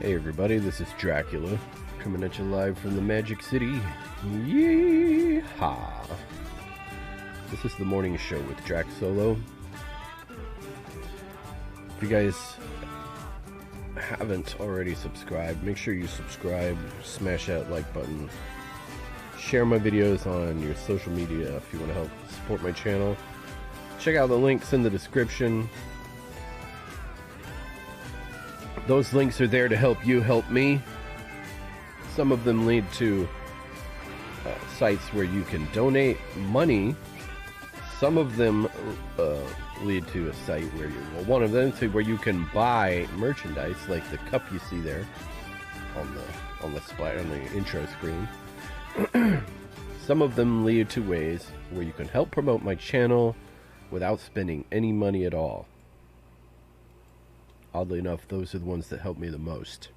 Hey everybody, this is Dracula, coming at you live from the Magic City. Yeehaw! This is the morning show with Drac Solo. If you guys haven't already subscribed, make sure you subscribe, smash that like button, share my videos on your social media if you want to help support my channel. Check out the links in the description. Those links are there to help you help me. Some of them lead to sites where you can donate money. Some of them lead to a site where you, well, one of them to where you can buy merchandise, like the cup you see there on the intro screen. Some of them lead to ways where you can help promote my channel without spending any money at all. Oddly enough, those are the ones that help me the most.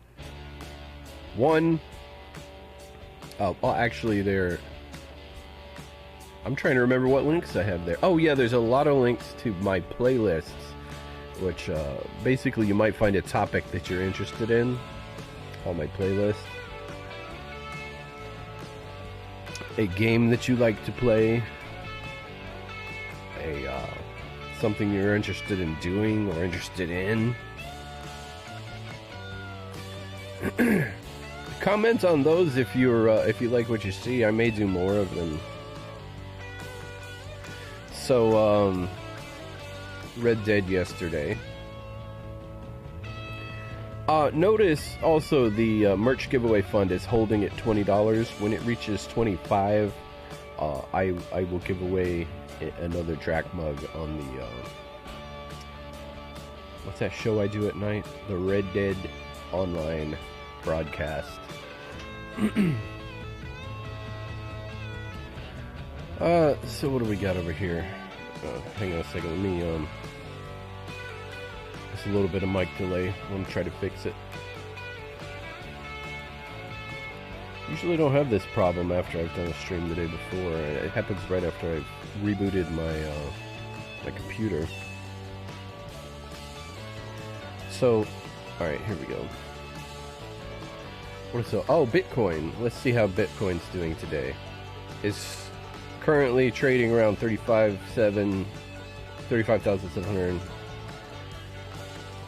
One, actually I'm trying to remember what links I have there. Oh yeah, there's a lot of links to my playlists, which basically you might find a topic that you're interested in on my playlist. A game that you like to play. Something you're interested in doing or interested in. Comment on those if you like what you see. I may do more of them. So Red Dead yesterday. Notice also the merch giveaway fund is holding at $20. When it reaches $25, I will give away another Drac mug on the what's that show I do at night? The Red Dead Online broadcast. So what do we got over here? Hang on a second, let me just a little bit of mic delay. I want to try to fix it. Usually don't have this problem after I've done a stream the day before. It happens right after I've rebooted my computer. So, alright, here we go. Bitcoin. Let's see how Bitcoin's doing today. It's currently trading around 35,700,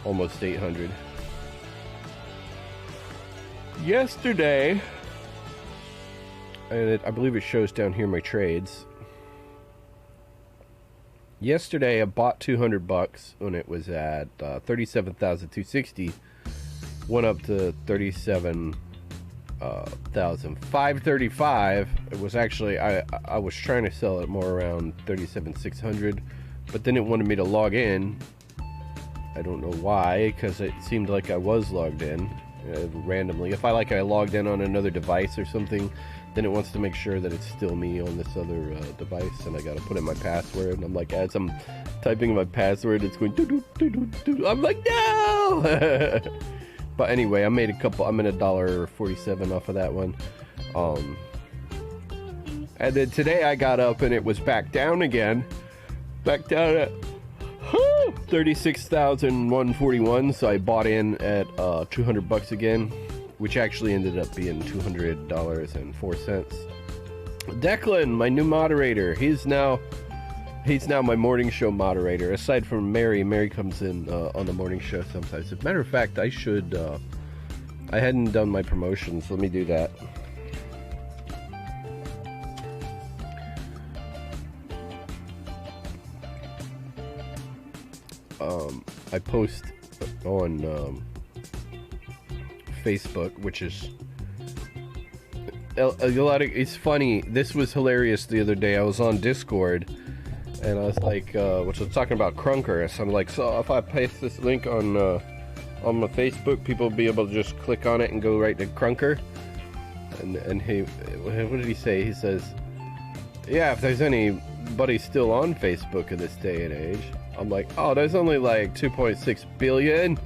almost 800. Yesterday, and I believe it shows down here my trades. Yesterday I bought $200 when it was at 37,260. Went up to 37,535. It was actually I was trying to sell it more around 37,600, but then it wanted me to log in. I don't know why, because it seemed like I was logged in randomly. If I logged in on another device or something, then it wants to make sure that it's still me on this other device, and I gotta put in my password. And I'm like, as I'm typing in my password, it's going doo-doo-doo-doo-doo. I'm like, no. But anyway, I made I'm in $1.47 off of that one. And then today I got up and it was back down again. Back down at 36,141. So I bought in at $200 again, which actually ended up being $200.04. Declan, my new moderator, he's now my morning show moderator. Aside from Mary comes in on the morning show sometimes. As a matter of fact, I should, I hadn't done my promotions. Let me do that. I post on Facebook, which is a lot of, it's funny. This was hilarious the other day. I was on Discord, and I was like, which was talking about Crunker. So I'm like, so if I paste this link on my Facebook, people will be able to just click on it and go right to Crunker. And he, what did he say? He says, yeah, if there's anybody still on Facebook in this day and age. I'm like, oh, there's only like 2.6 billion.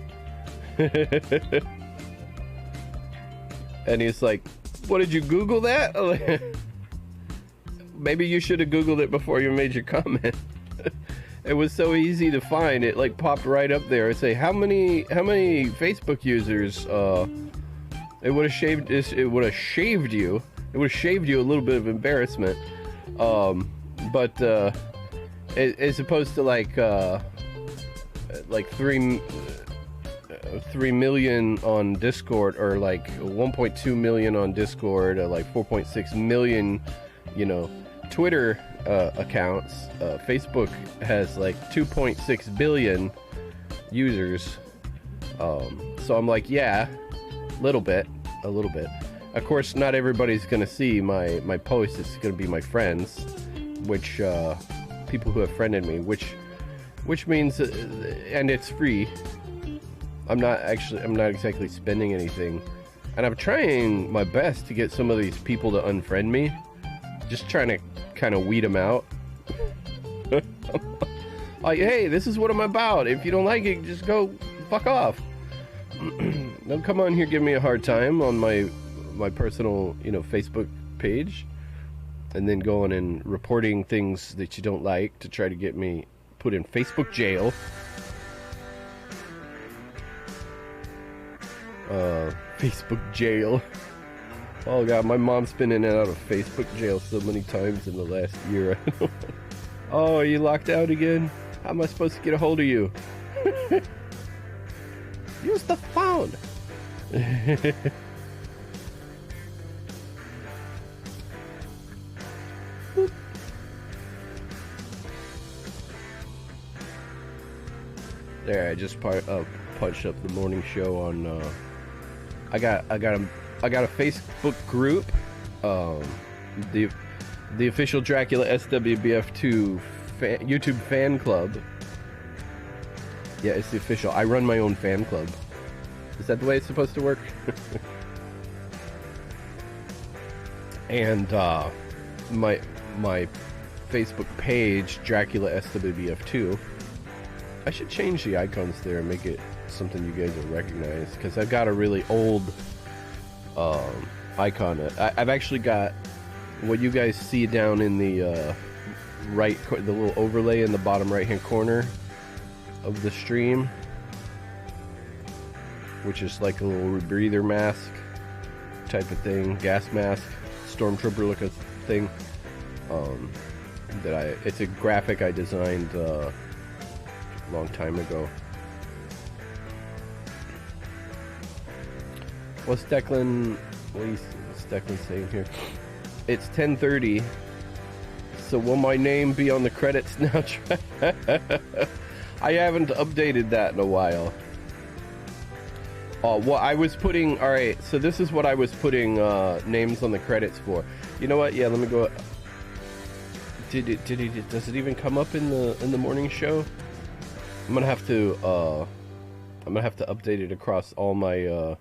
And he's like, what, did you Google that? Maybe you should have Googled it before you made your comment. It was so easy to find. It like popped right up there. I say, how many Facebook users? It would have shaved this. It would have shaved you. It would have shaved you a little bit of embarrassment. But as opposed to like 3 million on Discord, or like 1.2 million on Discord, or like 4.6 million, you know, Twitter accounts. Facebook has like 2.6 billion users. So I'm like, yeah, a little bit. Of course, not everybody's gonna see my posts. It's gonna be my friends, which people who have friended me, which means, and it's free. I'm not exactly spending anything, and I'm trying my best to get some of these people to unfriend me. Just trying to kind of weed them out. Like, hey, this is what I'm about. If you don't like it, just go fuck off. Don't come on here give me a hard time on my personal, you know, Facebook page, and then going and reporting things that you don't like to try to get me put in Facebook jail. Facebook jail. Oh god, my mom's been in and out of Facebook jail so many times in the last year. Oh, are you locked out again? How am I supposed to get a hold of you? Use the phone. There, I just punched up the morning show on. I got a Facebook group, the official Dracula SWBF2 YouTube fan club. Yeah, it's the official. I run my own fan club. Is that the way it's supposed to work? And my Facebook page, Dracula SWBF2. I should change the icons there and make it something you guys will recognize, because I've got a really old icon. I've actually got what you guys see down in the the little overlay in the bottom right hand corner of the stream, which is like a little rebreather mask type of thing, gas mask, stormtrooper looking thing. It's a graphic I designed a long time ago. What's Declan saying here? It's 10:30. So will my name be on the credits now? I haven't updated that in a while. Well, I was putting... Alright, so this is what I was putting names on the credits for. You know what? Yeah, let me go... Does it even come up in the morning show? I'm gonna have to update it across all my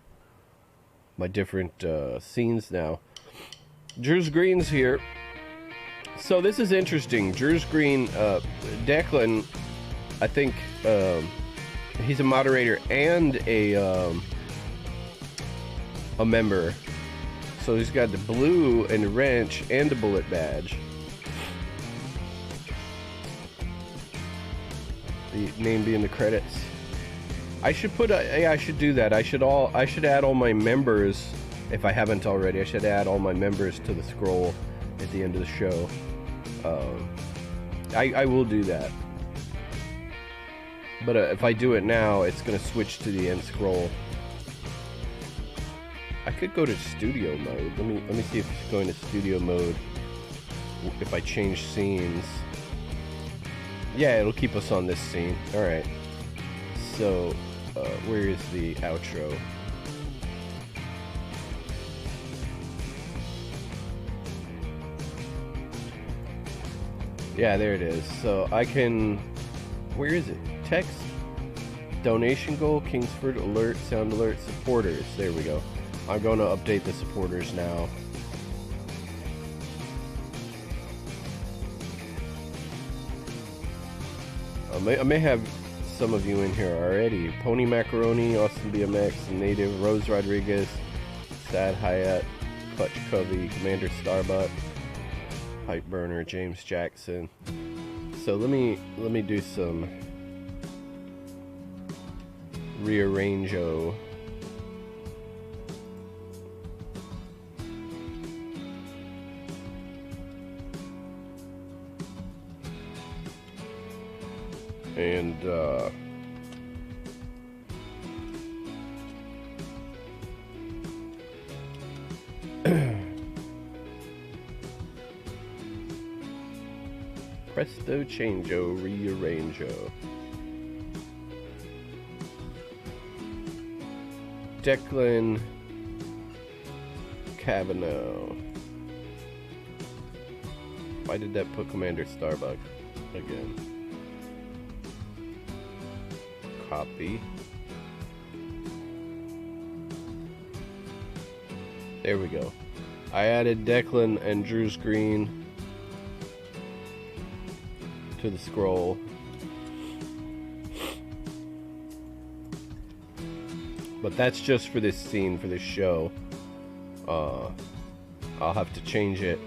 my different scenes now. Drew's Green's here. So this is interesting. Drew's Green, Declan, I think he's a moderator and a member. So he's got the blue and the wrench and the bullet badge. The name being the credits. I should put I should do that. I should add all my members, if I haven't already. I should add all my members to the scroll at the end of the show. I will do that. But if I do it now, it's gonna switch to the end scroll. I could go to studio mode. Let me see if it's going to studio mode. If I change scenes. Yeah, it'll keep us on this scene. Alright. So, where is the outro? Yeah, there it is. So, I can... Where is it? Text? Donation goal, Kingsford, alert, sound alert, supporters. There we go. I'm going to update the supporters now. I may have some of you in here already. Pony Macaroni, Austin BMX, Native, Rose Rodriguez, Sad Hyatt, Clutch Covey, Commander Starbuck, Pipe burner, James Jackson. So let me do some rearrange-o. And presto change-o, rearrange-o. Declan Kavanaugh. Why did that put Commander Starbuck again? Copy. There we go. I added Declan and Drew's Green to the scroll. But that's just for this scene, for this show. I'll have to change it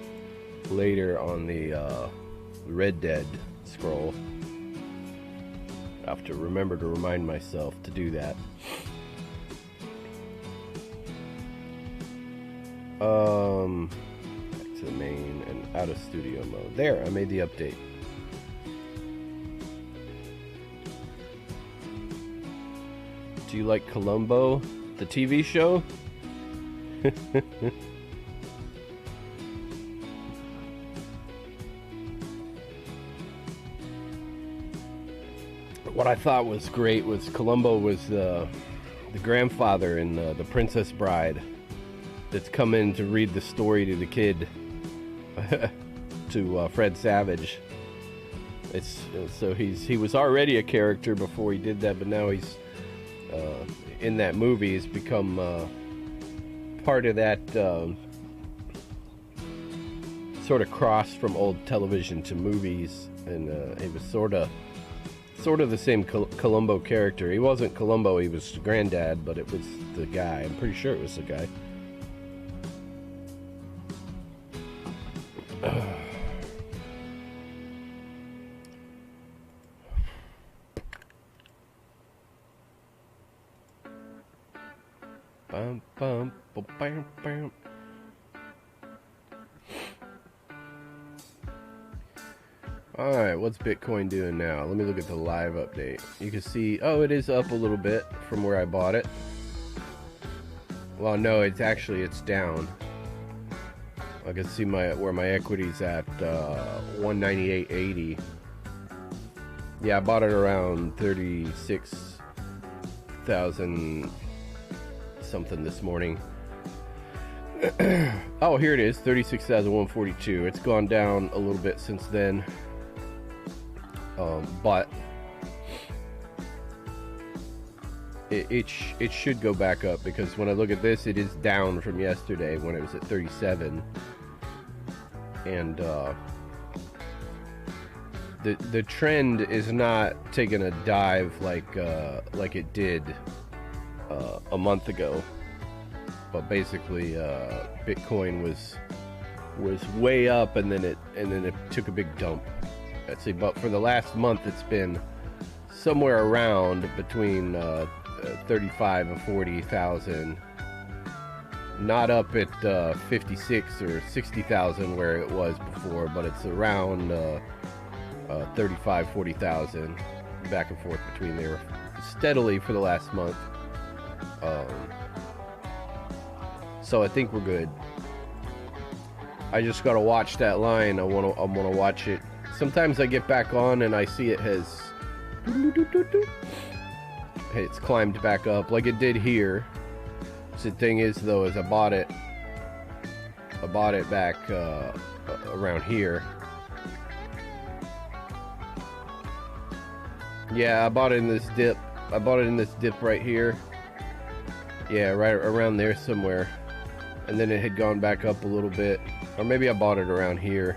later on the Red Dead scroll. I have to remember to remind myself to do that. Back to the main and out of studio mode. There, I made the update. Do you like Columbo, the TV show? What I thought was great was Columbo was the grandfather in The Princess Bride that's come in to read the story to the kid, to Fred Savage. So he was already a character before he did that, but now he's in that movie. He's become part of that sort of cross from old television to movies, and it was sort of the same Columbo character. He wasn't Columbo, he was Granddad, but it was the guy. I'm pretty sure it was the guy. Bum, bum, bum, bum, bum. Alright, what's Bitcoin doing now? Let me look at the live update. You can see, oh, it is up a little bit from where I bought it. Well, no, it's down. I can see where my equity's at 198.80. Yeah, I bought it around 36,000 something this morning. Oh, here it is, 36,142. It's gone down a little bit since then. But it should go back up, because when I look at this, it is down from yesterday when it was at 37, and the trend is not taking a dive like it did a month ago. But basically, Bitcoin was way up, and then it took a big dump. Let's see, but for the last month, it's been somewhere around between 35 and 40,000. Not up at 56 or 60,000 where it was before, but it's around 35, 40,000, back and forth between there steadily for the last month. So I think we're good. I just gotta watch that line. I wanna watch it. Sometimes I get back on and I see it has it's climbed back up like it did here. So the thing is, though, is I bought it back around here. Yeah, I bought it in this dip. I bought it in this dip right here. Yeah, right around there somewhere. And then it had gone back up a little bit. Or maybe I bought it around here.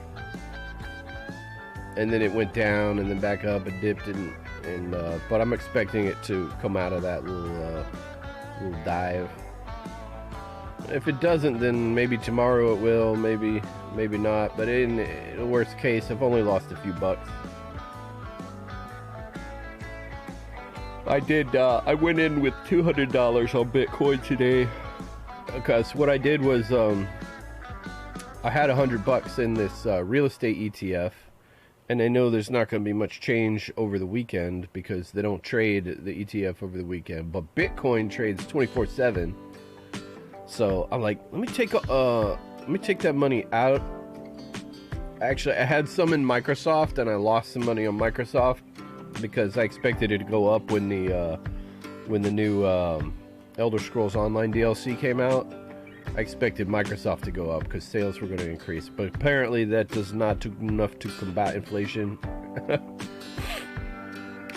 And then it went down and then back up and dipped, but I'm expecting it to come out of that little dive. If it doesn't, then maybe tomorrow it will. Maybe maybe not, but in the worst case, I've only lost a few bucks. I went in with $200 on Bitcoin today, because what I did was, I had $100 in this real estate ETF, and I know there's not going to be much change over the weekend because they don't trade the ETF over the weekend, but Bitcoin trades 24/7. So I'm like, let me take that money out. Actually, I had some in Microsoft, and I lost some money on Microsoft because I expected it to go up when the new Elder Scrolls Online DLC came out. I expected Microsoft to go up because sales were going to increase, but apparently that does not do enough to combat inflation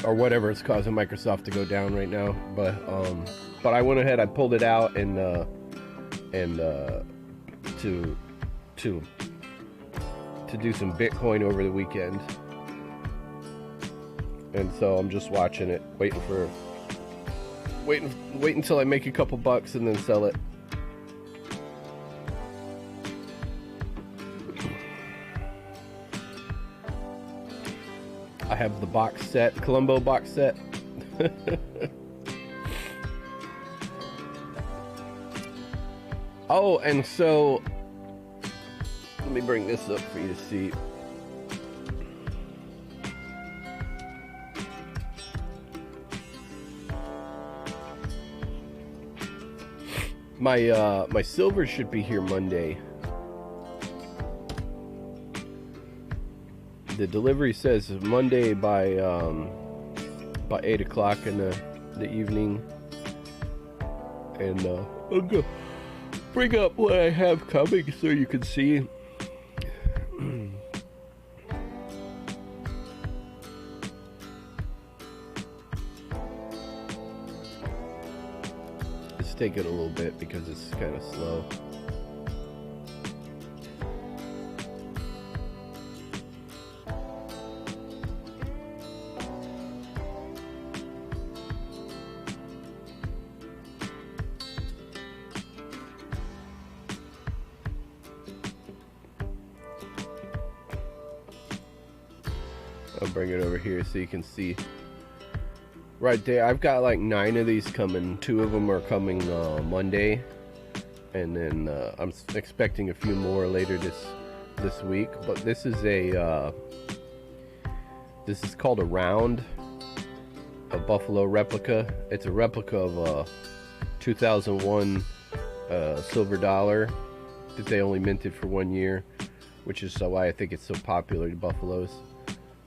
or whatever is causing Microsoft to go down right now. But I went ahead, I pulled it out and to do some Bitcoin over the weekend, and so I'm just watching it, wait until I make a couple bucks and then sell it. I have the box set, Columbo box set. Oh, and so let me bring this up for you to see. My silver should be here Monday. The delivery says Monday by 8 o'clock in the evening, and I'm gonna bring up what I have coming so you can see. It's taking a little bit because it's kind of slow. I'll bring it over here so you can see. Right there, I've got like 9 of these coming. 2 of them are coming Monday, and then I'm expecting a few more later this week. But this is called a round, a Buffalo replica. It's a replica of a 2001 silver dollar that they only minted for 1 year, which is why I think it's so popular to Buffaloes.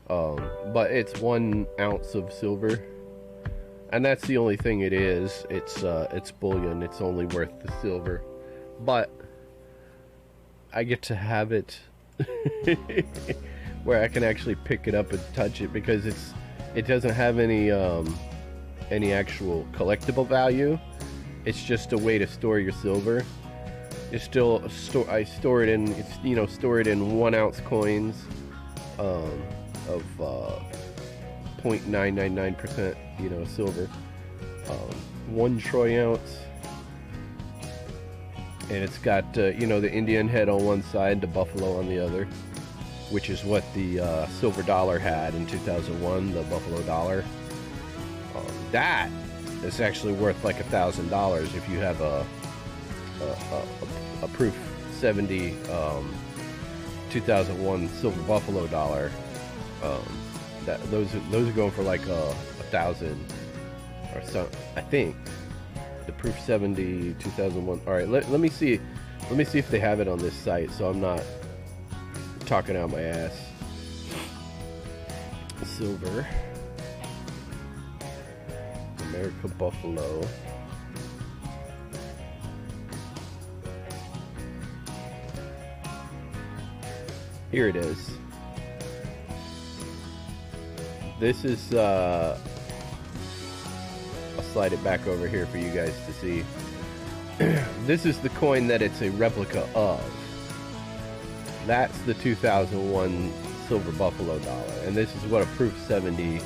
But it's 1 ounce of silver, and that's the only thing it is. It's bullion. It's only worth the silver, but I get to have it where I can actually pick it up and touch it, because it doesn't have any actual collectible value. It's just a way to store your silver. It's still I store it in, it's store it in 1 ounce coins of 0.999% silver, 1 troy ounce, and it's got the Indian head on one side, the buffalo on the other, which is what the silver dollar had in 2001, the Buffalo dollar. That is actually worth like $1,000 if you have a proof 70 2001 silver Buffalo dollar. Those are going for like 1,000 or so, I think. The proof 70 2001. All right, let me see if they have it on this site, so I'm not talking out my ass. Silver America Buffalo. Here it is. This is I'll slide it back over here for you guys to see. This is the coin that it's a replica of. That's the 2001 silver Buffalo dollar, and this is what a proof 70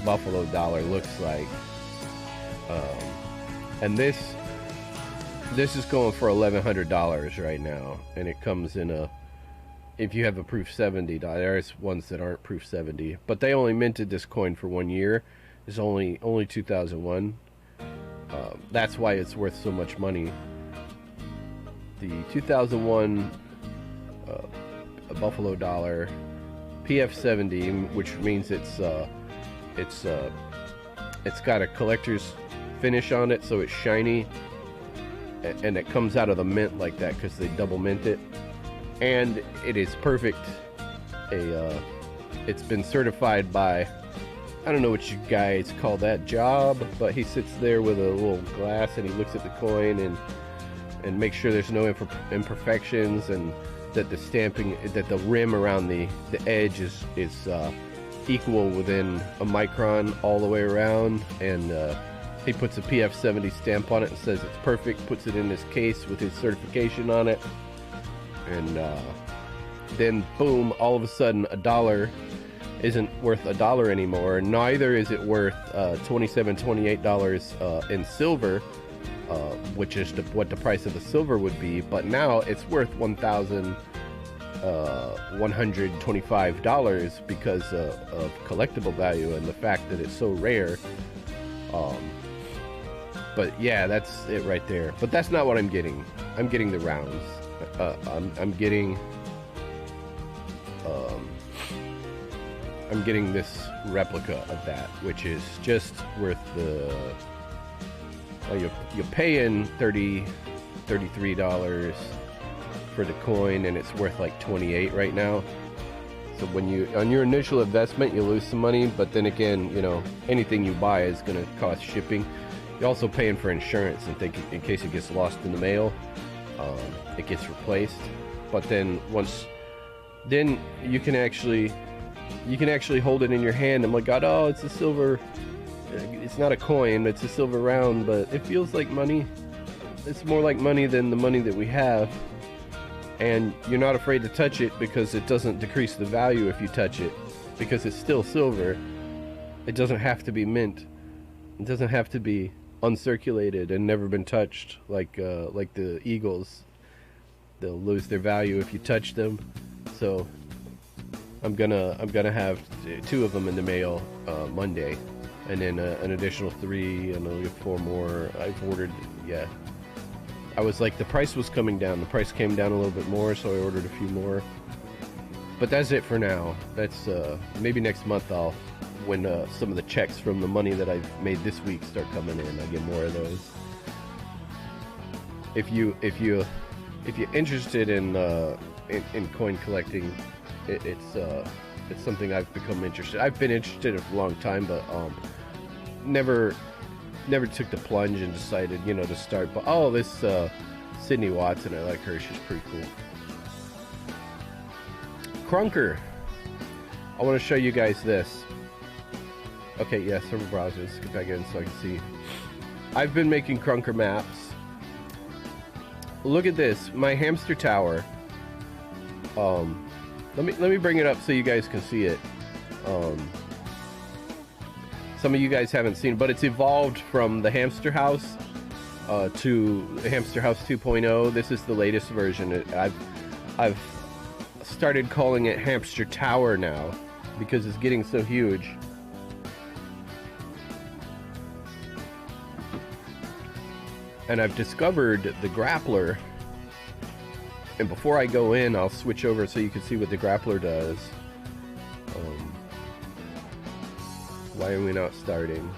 Buffalo dollar looks like. And this is going for $1,100 right now, and it comes in a if you have a proof 70 die. There's ones that aren't proof 70, but they only minted this coin for 1 year. It's only 2001. That's why it's worth so much money. The 2001 Buffalo dollar PF70, which means it's got a collector's finish on it, so it's shiny, and it comes out of the mint like that because they double mint it, and it is perfect. It's been certified by, I don't know what you guys call that job, but he sits there with a little glass and he looks at the coin and makes sure there's no imperfections, and that the stamping, that the rim around the edge is equal within a micron all the way around, and he puts a PF70 stamp on it and says it's perfect, puts it in his case with his certification on it, and then boom, all of a sudden $1 isn't worth $1 anymore. Neither is it worth $27, $28 in silver, which is what the price of the silver would be, but now it's worth $1,125 because of collectible value and the fact that it's so rare. But yeah, that's it right there. But that's not what I'm getting. I'm getting the rounds. I'm getting this replica of that, which is just worth the, well, you're paying $33 for the coin, and it's worth like $28 right now. So when you, on your initial investment, you lose some money, but then again, you know, anything you buy is going to cost shipping. You're also paying for insurance in case it gets lost in the mail. It gets replaced. But then then you can actually hold it in your hand. I'm like, God, oh, it's a silver. It's not a coin, it's a silver round, but it feels like money. It's more like money than the money that we have. And you're not afraid to touch it because it doesn't decrease the value if you touch it, because it's still silver. It doesn't have to be mint. It doesn't have to be uncirculated and never been touched like the Eagles. They'll lose their value if you touch them. So I'm gonna have 2 of them in the mail Monday, and then an additional 3, and I'll get 4 more. I've ordered. Yeah, I was like, the price was coming down. The price came down a little bit more, so I ordered a few more. But that's it for now. That's maybe next month when some of the checks from the money that I've made this week start coming in, I get more of those. If you're interested in coin collecting, it's something I've become interested. I've been interested for a long time, but never took the plunge and decided, you know, to start. But oh, this Sydney Watson, I like her. She's pretty cool. Crunker. I want to show you guys this. Okay, yeah, several browsers. Get back in so I can see. I've been making Crunker maps. Look at this, my hamster tower. Let me bring it up so you guys can see it. Some of you guys haven't seen it, but it's evolved from the hamster house to hamster house 2.0. This is the latest version. I've started calling it hamster tower now because it's getting so huge. And I've discovered the grappler, and before I go in, I'll switch over so you can see what the grappler does. Why are we not starting?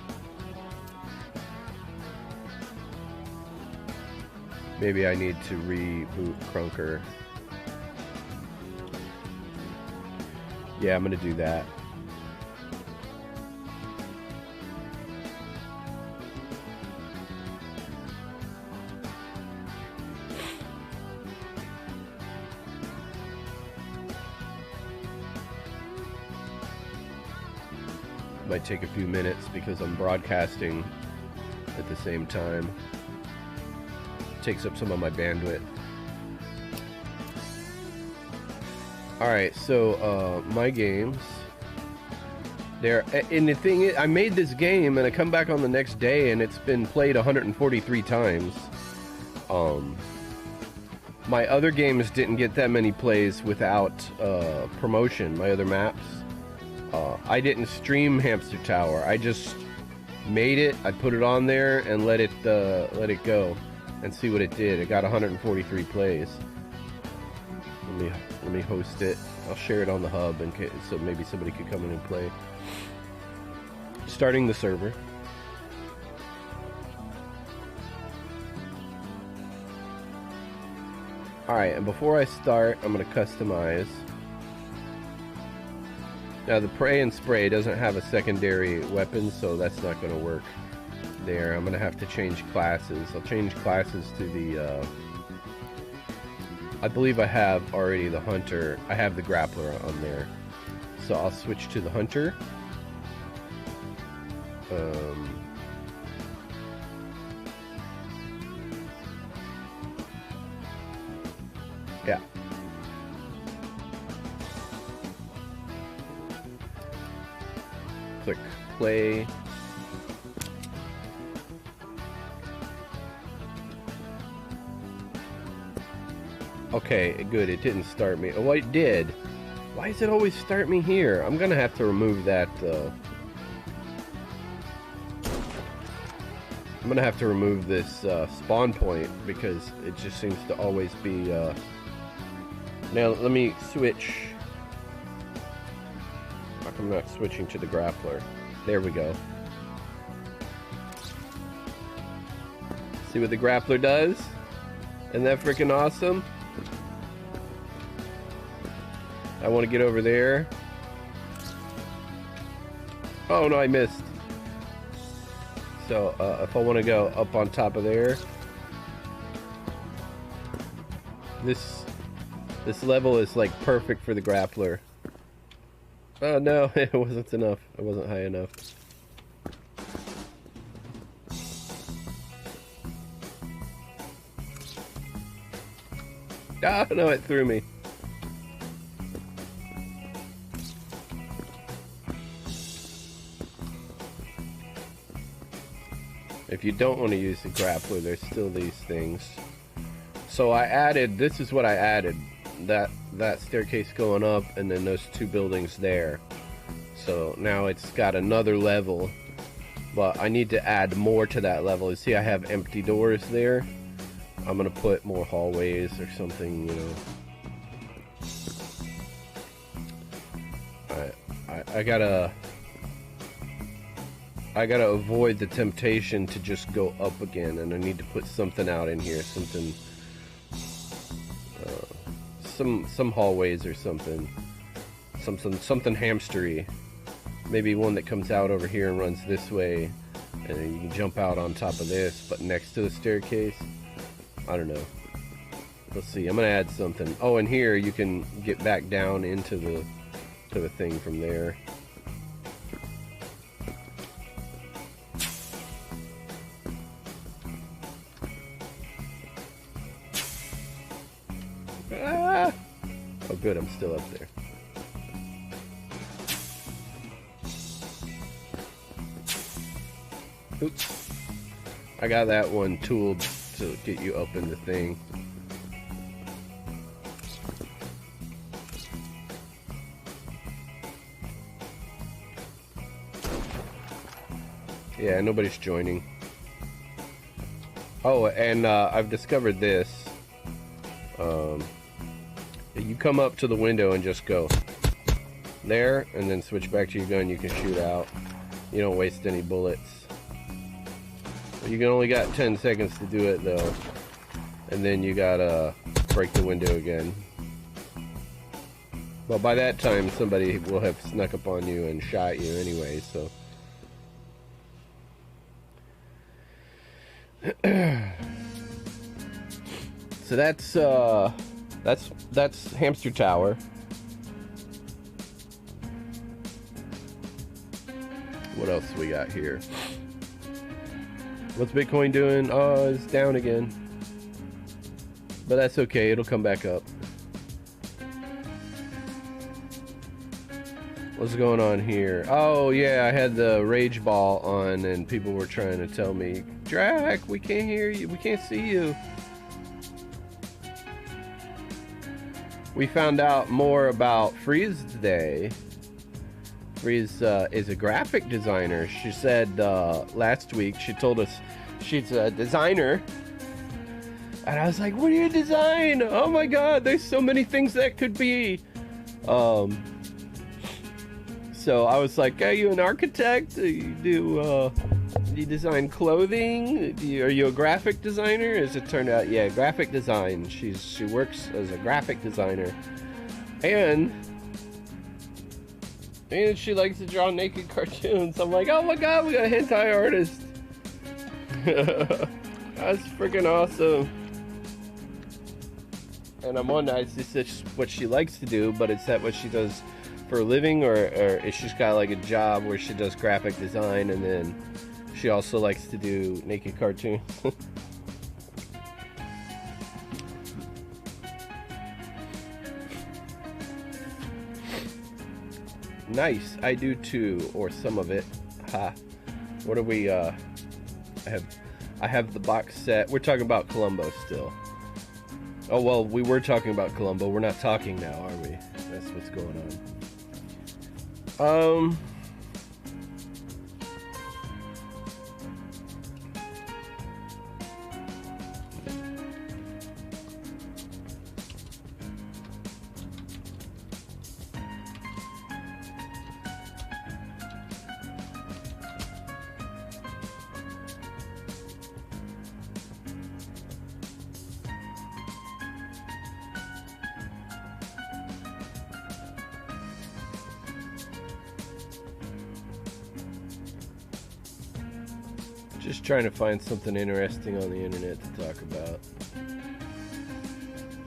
Maybe I need to reboot Crunker. Yeah, I'm gonna do that. Might take a few minutes because I'm broadcasting at the same time. Takes up some of my bandwidth. Alright, so my games there, and the thing is, I made this game and I come back on the next day and it's been played 143 times. my other games didn't get that many plays without promotion. My other maps, I didn't stream Hamster Tower. I just made it. I put it on there and let it go, and see what it did. It got 143 plays. Let me host it. I'll share it on the hub in case, so maybe somebody could come in and play. Starting the server. Alright, and before I start, I'm going to customize. Now, the Pray and Spray doesn't have a secondary weapon, so that's not going to work there. I'm going to have to change classes. I'll change classes to the... I believe I have already the Hunter. I have the Grappler on there. So I'll switch to the Hunter. Yeah. Click play. Okay, good. It didn't start me. Oh, it did. Why does it always start me here? I'm gonna have to remove that. I'm gonna have to remove this spawn point because it just seems to always be. Now let me switch. How come I'm not switching to the Grappler? There we go. See what the Grappler does? Isn't that freaking awesome? I want to get over there. Oh no, I missed. So if I want to go up on top of there, this level is like perfect for the Grappler. Oh no, it wasn't enough. It wasn't high enough. Ah, no, it threw me. If you don't want to use the Grappler, there's still these things. So I added, this is what I added. That staircase going up, and then those two buildings there. So now it's got another level, but I need to add more to that level. You see I have empty doors there. I'm gonna put more hallways or something, you know. I gotta avoid the temptation to just go up again, and I need to put something out in here, something, some hallways or something hamstery. Maybe one that comes out over here and runs this way, and then you can jump out on top of this, but next to the staircase. I don't know. Let's see. I'm gonna add something. Oh, and here you can get back down into the thing from there. Ah! Oh, good. I'm still up there. Oops. I got that one tooled to get you up in the thing. Yeah, nobody's joining. Oh, and I've discovered this. You come up to the window and just go there, and then switch back to your gun. You can shoot out. You don't waste any bullets. You can only got 10 seconds to do it though, and then you gotta break the window again. Well, by that time somebody will have snuck up on you and shot you anyway, so. So that's Hamster Tower. What else we got here? What's Bitcoin doing? Oh, it's down again. But that's okay, it'll come back up. What's going on here? Oh yeah, I had the rage ball on and people were trying to tell me, Drac, we can't hear you, we can't see you. we found out more about Freeze today. Freeze is a graphic designer. She said last week, she told us she's a designer. And I was like, what do you design? Oh my God, there's so many things that could be. So I was like, are you an architect? Do you design clothing? Are you a graphic designer? As it turned out, yeah, graphic design. She works as a graphic designer. And she likes to draw naked cartoons. I'm like, oh my God, we got a hentai artist. That's freaking awesome. And I'm wondering, is this what she likes to do, but is that what she does for a living, or is she got like a job where she does graphic design and then she also likes to do naked cartoons? Nice, I do too, or some of it. Ha. What are we? I have the box set. We're talking about Columbo still. Oh, well, we were talking about Columbo. We're not talking now, are we? That's what's going on. Just trying to find something interesting on the internet to talk about.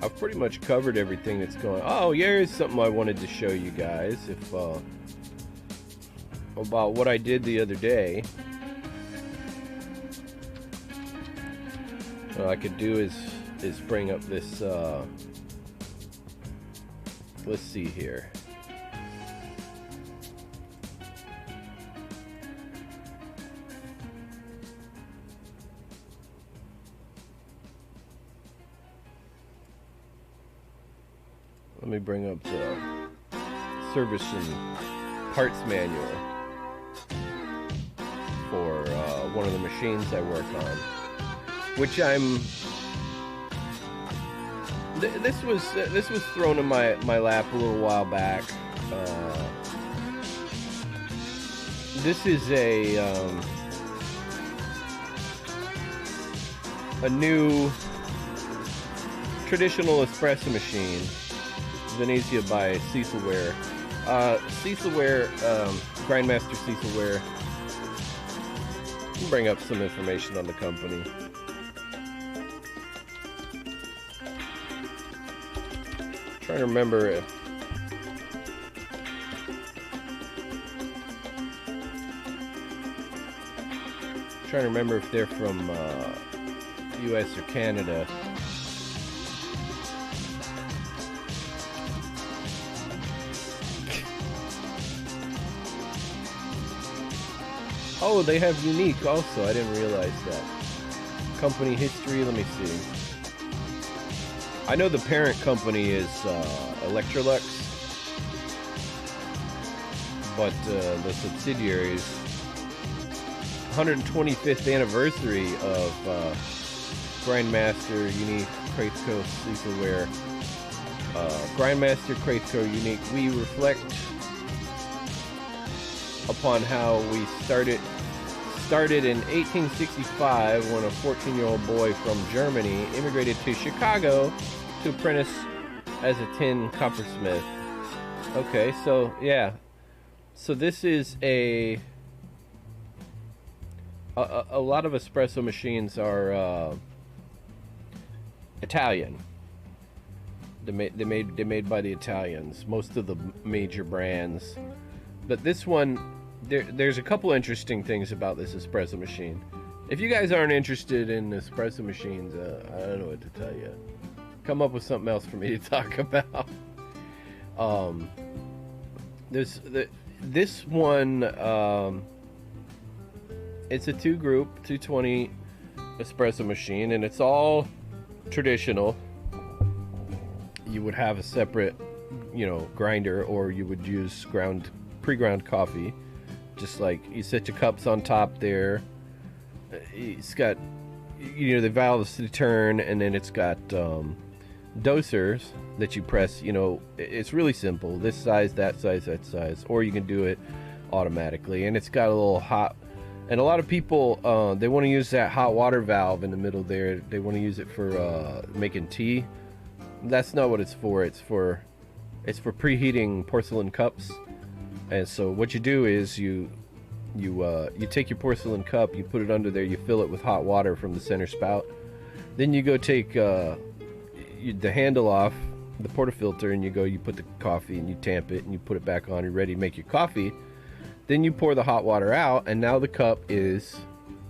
I've pretty much covered everything that's going on. Oh, here's something I wanted to show you guys about what I did the other day. What I could do is bring up this let's see here. Let me bring up the service and parts manual for one of the machines I work on, which this was thrown in my lap a little while back. This is a new traditional espresso machine. Venezia by Cecilware. Cecilware, Grindmaster Cecilware. I'll bring up some information on the company. Trying to remember if they're from US or Canada. Oh, they have Unique also. I didn't realize that. Company history, let me see. I know the parent company is Electrolux, but the subsidiaries, 125th anniversary of Grindmaster, Unique, Kraitco, Cecilware. Grindmaster, Kraitco, Unique. We reflect upon how we started in 1865 when a 14-year-old boy from Germany immigrated to Chicago to apprentice as a tin coppersmith. Okay, so yeah, so this is a lot of espresso machines are Italian. They're made by the Italians. Most of the major brands, but this one. There's a couple interesting things about this espresso machine. If you guys aren't interested in espresso machines, I don't know what to tell you. Come up with something else for me to talk about. This one, it's a 220 espresso machine, and it's all traditional. you would have a separate, you know, grinder, or you would use pre-ground coffee. Just like you set your cups on top there. It's got, you know, the valves to turn, and then it's got dosers that you press. You know, it's really simple. This size, that size, that size, or you can do it automatically. And it's got a little hot, and a lot of people they want to use that hot water valve in the middle there. They want to use it for making tea. That's not what it's for. It's for preheating porcelain cups. And so what you do is you take your porcelain cup, you put it under there, you fill it with hot water from the center spout. Then you go take the handle off the portafilter, and you put the coffee and you tamp it and you put it back on. You're ready to make your coffee. Then you pour the hot water out, and now the cup is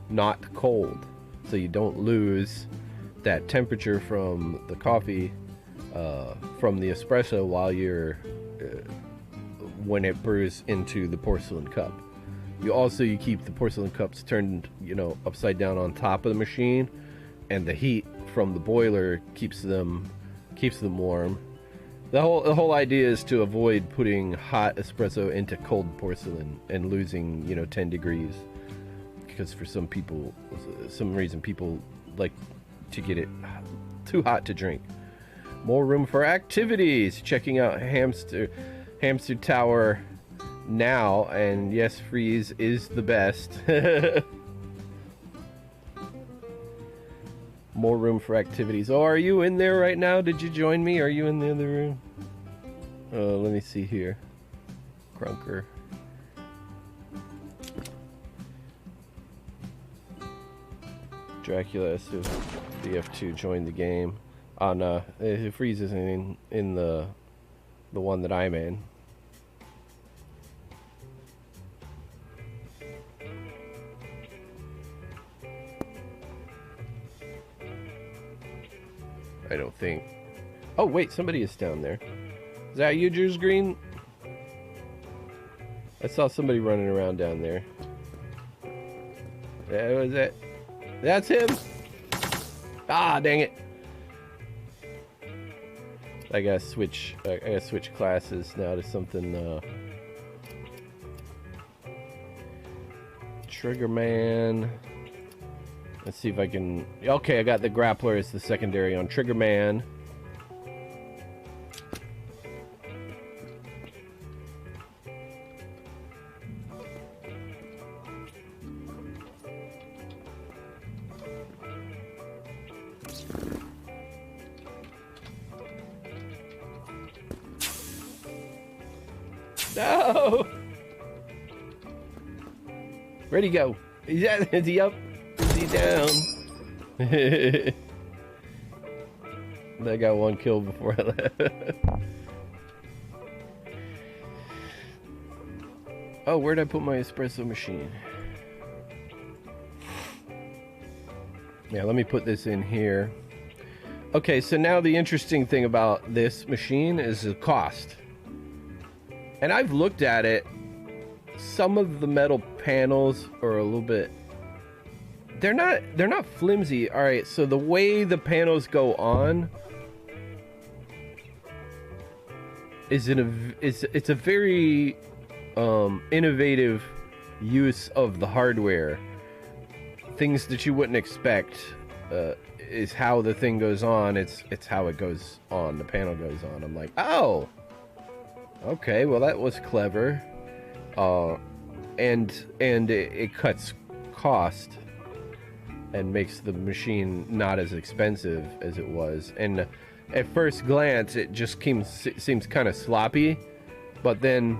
not cold, so you don't lose that temperature from the coffee, from the espresso while you're when it brews into the porcelain cup. You keep the porcelain cups turned, you know, upside down on top of the machine, and the heat from the boiler keeps them warm. The whole idea is to avoid putting hot espresso into cold porcelain and losing, you know, 10 degrees, because for some reason people like to get it too hot to drink. More room for activities. Checking out Hamster Tower now, and yes, freeze is the best. More room for activities. Oh, are you in there right now? Did you join me? Are you in the other room? Let me see here. Crunker. Dracula, so the F2 joined the game. Oh no, freeze isn't in the one that I'm in. I don't think. Oh wait, somebody is down there. Is that you, Drew's Green? I saw somebody running around down there. That was it. That's him. Ah, dang it. I gotta switch classes now to something. Triggerman. Let's see if I can. Okay, I got the grappler as the secondary on Triggerman. No! Where'd he go? Is he up? Is he down? I got one kill before I left. Oh, where'd I put my espresso machine? Yeah, let me put this in here. Okay, so now the interesting thing about this machine is the cost. And I've looked at it. Some of the metal panels are a little bit, they're not flimsy. All right, so the way the panels go on is it's a very innovative use of the hardware. Things that you wouldn't expect is how the thing goes on. It's how it goes on. The panel goes on. I'm like, oh, okay, well that was clever. And it cuts cost and makes the machine not as expensive as it was. And at first glance, it just seems kind of sloppy. But then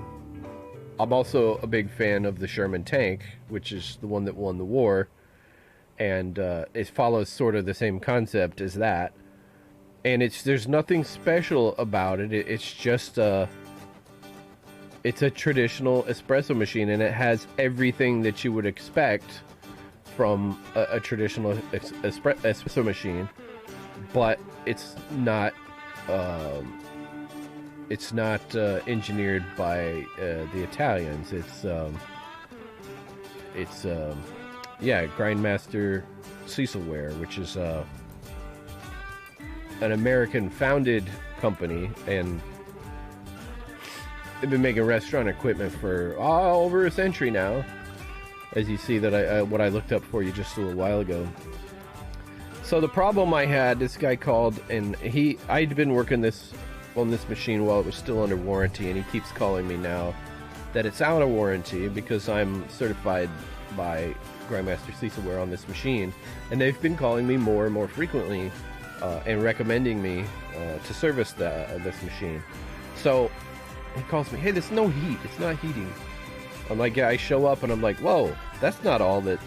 I'm also a big fan of the Sherman tank, which is the one that won the war. And it follows sort of the same concept as that. And there's nothing special about it. It's just it's a traditional espresso machine, and it has everything that you would expect from a traditional espresso machine, but it's not engineered by the Italians. It's Grindmaster Cecilware, which is an American founded company, and they've been making restaurant equipment for over a century now. As you see that what I looked up for you just a little while ago. So the problem I had, this guy called, and I'd been working on this machine while it was still under warranty, and he keeps calling me now that it's out of warranty because I'm certified by Grandmaster Cecilware on this machine, and they've been calling me more and more frequently and recommending me to service this machine. So he calls me, hey, there's no heat, it's not heating. I'm like, yeah, I show up and I'm like, whoa, that's not all that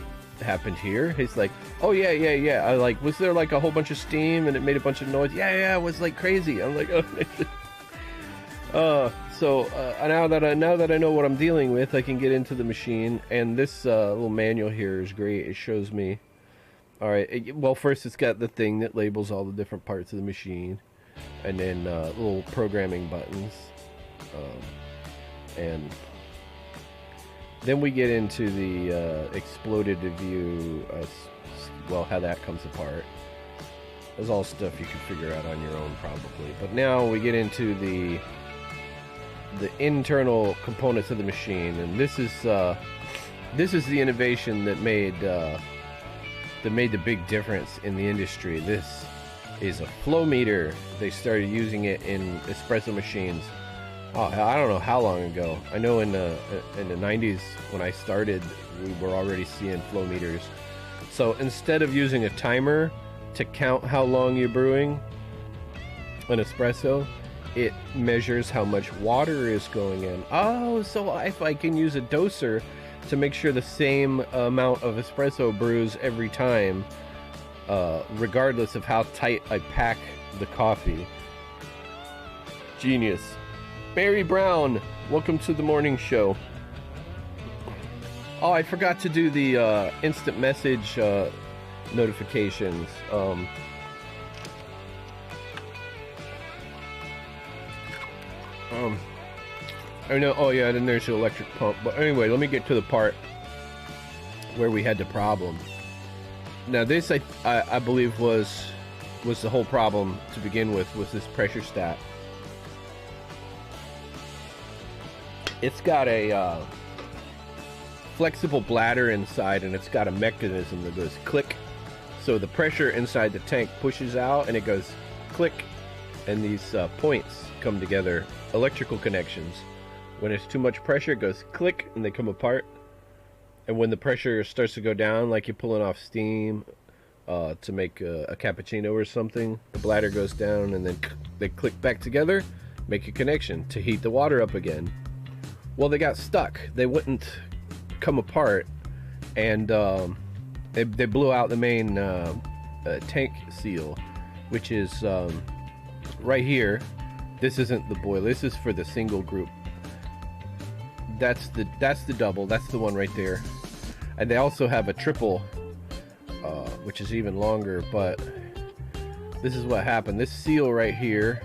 happened here. He's like, oh yeah. I like, was there like a whole bunch of steam and it made a bunch of noise? Yeah, it was like crazy. I'm like, oh. So now that I know what I'm dealing with, I can get into the machine, and this little manual here is great. It shows me. All right. Well, first it's got the thing that labels all the different parts of the machine, and then little programming buttons, and then we get into the exploded view. Well, how that comes apart. There's all stuff you can figure out on your own probably. But now we get into the internal components of the machine, and this is the innovation that made the big difference in the industry. This is a flow meter. They started using it in espresso machines. Oh, I don't know how long ago. I know in the 90s when I started, we were already seeing flow meters. So instead of using a timer to count how long you're brewing an espresso, it measures how much water is going in. Oh, so if I can use a doser to make sure the same amount of espresso brews every time, regardless of how tight I pack the coffee. Genius. Barry Brown, welcome to the morning show. Oh, I forgot to do the instant message notifications. I know. Oh yeah, then there's the electric pump. But anyway, let me get to the part where we had the problem. Now this, I believe was the whole problem to begin with, was this pressure stat. It's got a flexible bladder inside, and it's got a mechanism that goes click. So the pressure inside the tank pushes out, and it goes click, and these points come together, electrical connections. When it's too much pressure, it goes click, and they come apart. And when the pressure starts to go down, like you're pulling off steam to make a cappuccino or something, the bladder goes down, and then they click back together, make a connection to heat the water up again. Well, they got stuck. They wouldn't come apart, and they blew out the main tank seal, which is right here. This isn't the boiler. This is for the single group. That's the double. That's the one right there. And they also have a triple, which is even longer. But this is what happened. This seal right here,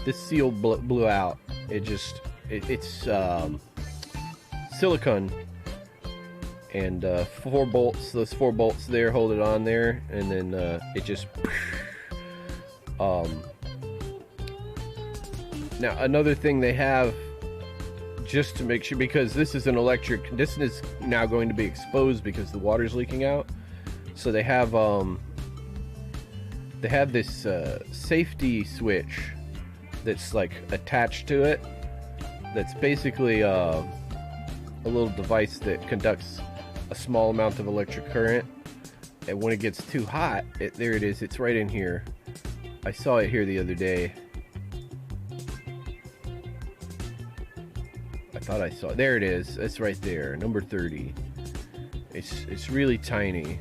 this seal blew out. It's silicone, and 4 bolts. Those 4 bolts there hold it on there, and then it just. Now another thing they have, just to make sure, because this is an electric, this is now going to be exposed because the water's leaking out. So they have this safety switch that's like attached to it. That's basically a little device that conducts a small amount of electric current, and when it gets too hot, there it is. It's right in here. I saw it here the other day. I thought I saw it. There it is. It's right there, number 30. It's really tiny.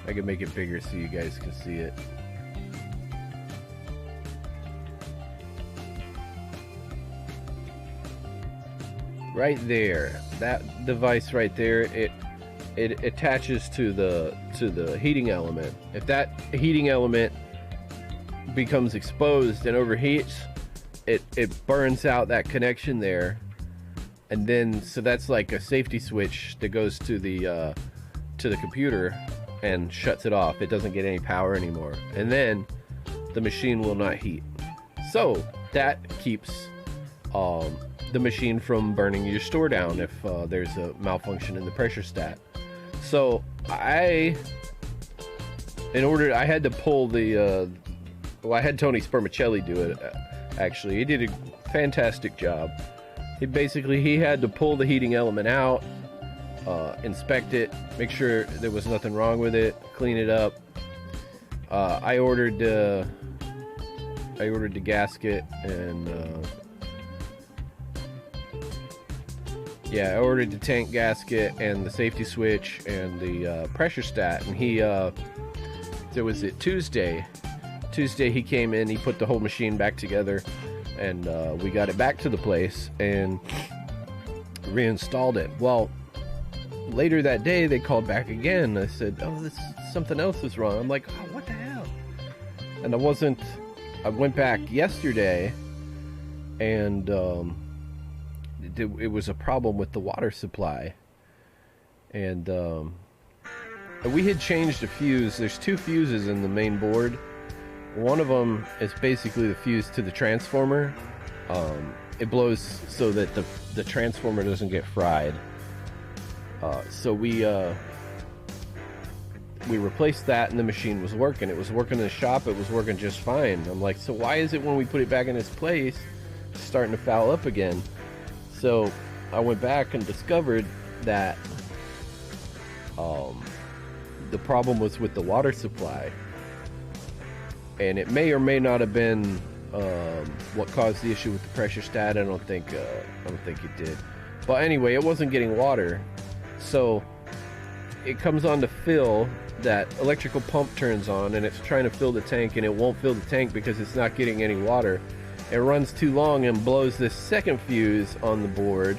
I can make it bigger so you guys can see it. Right there, that device right there, it attaches to the heating element. If that heating element becomes exposed and overheats, it burns out that connection there, and then so that's like a safety switch that goes to the computer and shuts it off. It doesn't get any power anymore, and then the machine will not heat. So that keeps the machine from burning your store down if there's a malfunction in the pressure stat. So I had to pull the well, I had Tony Spermicelli do it. Actually, he did a fantastic job. He had to pull the heating element out, inspect it, make sure there was nothing wrong with it, clean it up. I ordered the gasket, and I ordered the tank gasket and the safety switch and the pressure stat. And was it Tuesday? Tuesday he came in, he put the whole machine back together, and we got it back to the place and reinstalled it. Well, later that day they called back again. I said, oh, something else is wrong. I'm like, oh, what the hell? And I went back yesterday, and it was a problem with the water supply. And we had changed a fuse. There's 2 fuses in the main board. One of them is basically the fuse to the transformer. It blows so that the transformer doesn't get fried. So we replaced that, and the machine was working. It was working in the shop. It was working just fine. I'm like, so why is it when we put it back in its place, it's starting to foul up again? So I went back and discovered that the problem was with the water supply. And it may or may not have been what caused the issue with the pressure stat. I don't think it did. But anyway, it wasn't getting water. So it comes on to fill. That electrical pump turns on, and it's trying to fill the tank, and it won't fill the tank because it's not getting any water. It runs too long and blows this second fuse on the board,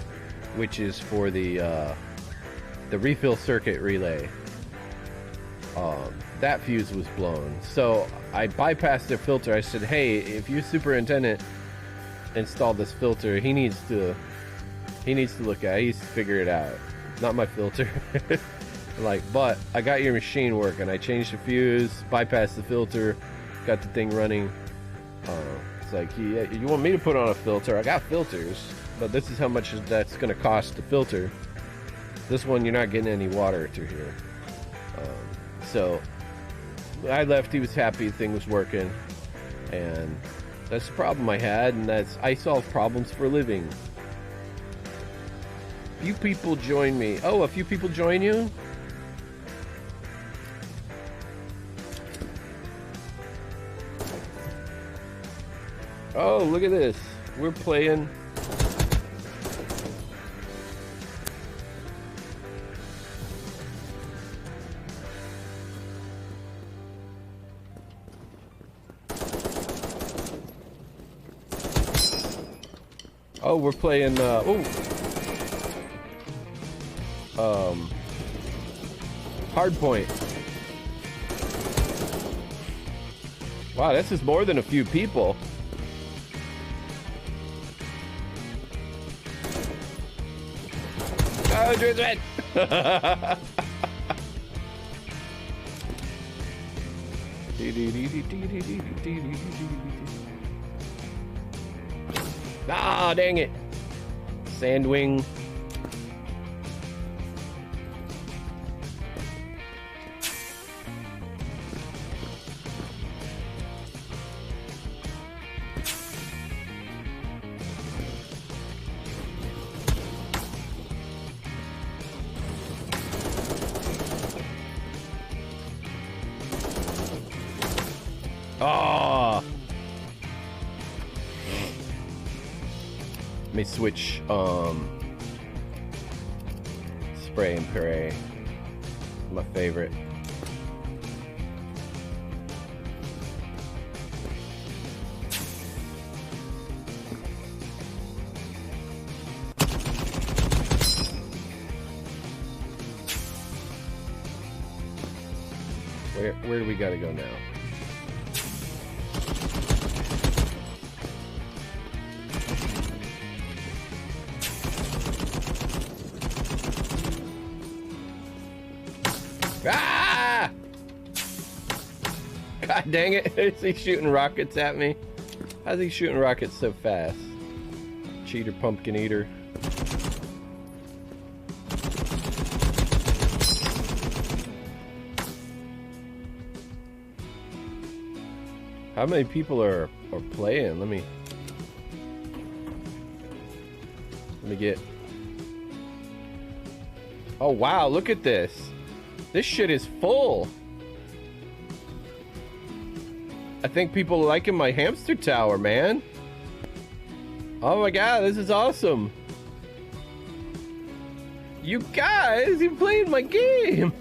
which is for the refill circuit relay. That fuse was blown. So I bypassed the filter. I said, hey, if your superintendent installed this filter, he needs to look at it. He needs to figure it out. Not my filter. But I got your machine working. I changed the fuse, bypassed the filter, got the thing running. It's like, yeah, you want me to put on a filter? I got filters, but this is how much that's going to cost to filter. This one, you're not getting any water through here. So I left. He was happy the thing was working, and that's the problem I had. And I solve problems for a living. Few people join me. Oh, a few people join you? Oh, look at this. We're playing. Oh, we're playing, Hardpoint. Wow, this is more than a few people. Oh, Drizzle! Ah, dang it. Sandwing. Ah. Let me switch spray and pray. My favorite. Where do we gotta go now? Ah! God dang it. Is he shooting rockets at me? How's he shooting rockets so fast? Cheater, pumpkin eater. How many people are playing? Let me get... Oh wow, look at this. This shit is full. I think people are liking my hamster tower, man. Oh my god, this is awesome. You guys, you're playing my game.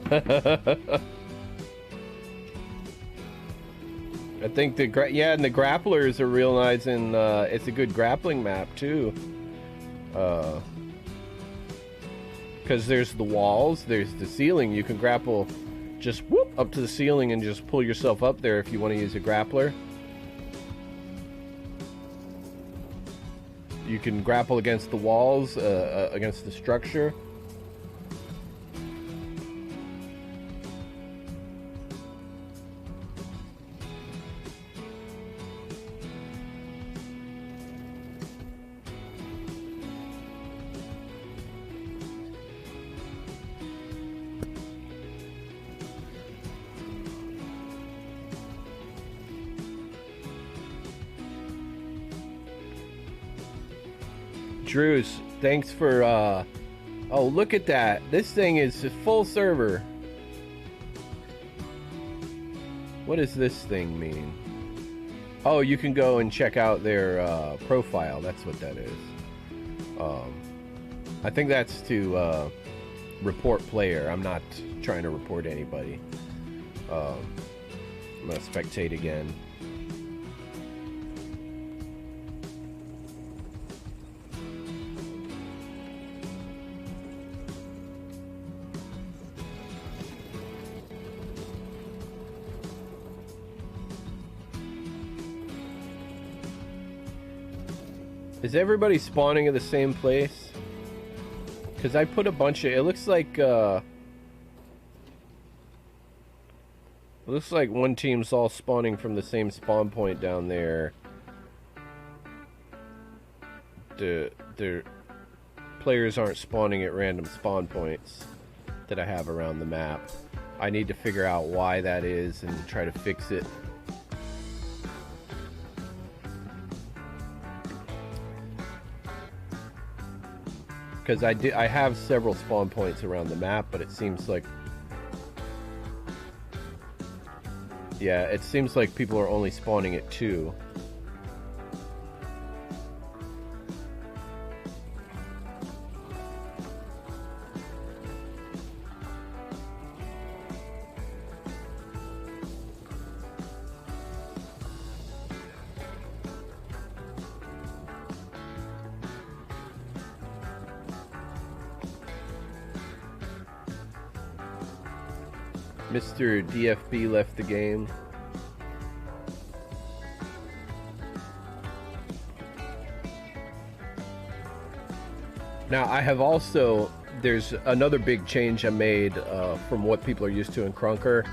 I think the and the grapplers are realizing it's a good grappling map too. Because there's the walls, there's the ceiling. You can grapple just whoop up to the ceiling and just pull yourself up there if you want to use a grappler. You can grapple against the walls, against the structure. Drews, thanks for, oh, look at that. This thing is a full server. What does this thing mean? Oh, you can go and check out their profile. That's what that is. I think that's to report player. I'm not trying to report anybody. I'm gonna spectate again. Is everybody spawning at the same place? Because I put a bunch of... It looks like one team's all spawning from the same spawn point down there. The players aren't spawning at random spawn points that I have around the map. I need to figure out why that is and try to fix it. Because I have several spawn points around the map, but it seems like... Yeah, it seems like people are only spawning at 2. Mr. DFB left the game. Now I have also, there's another big change I made from what people are used to in Krunker.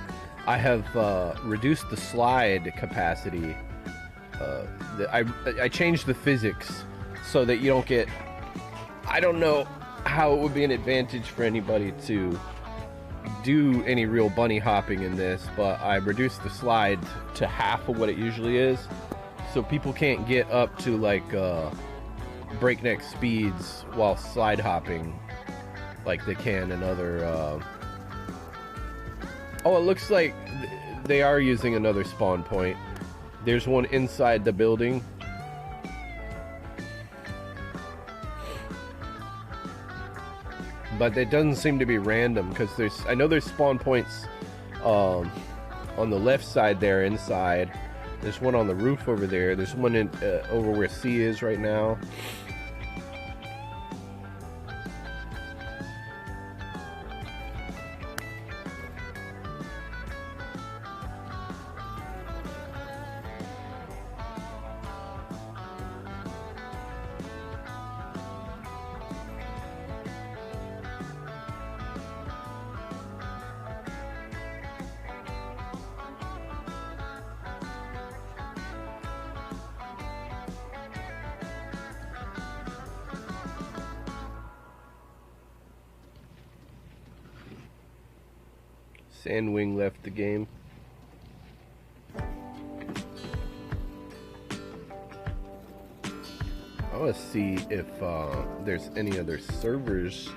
I have reduced the slide capacity. I changed the physics so that you don't get... I don't know how it would be an advantage for anybody to do any real bunny hopping in this, but I reduced the slide to half of what it usually is, so people can't get up to like breakneck speeds while slide hopping like they can in other Oh, it looks like they are using another spawn point. There's one inside the building. But it doesn't seem to be random, because I know there's spawn points on the left side there inside. There's one on the roof over there. There's one in, over where C is right now. Sandwing left the game. I want to see if there's any other servers.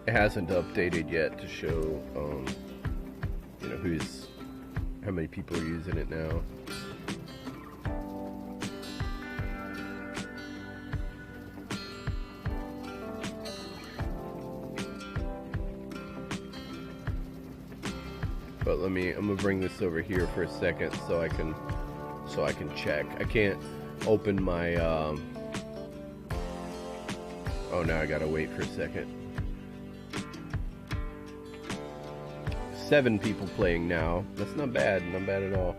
It hasn't updated yet to show, you know, how many people are using it now. But I'm gonna bring this over here for a second so I can check. I can't open my oh, now I gotta wait for a second. 7 people playing now. That's not bad at all.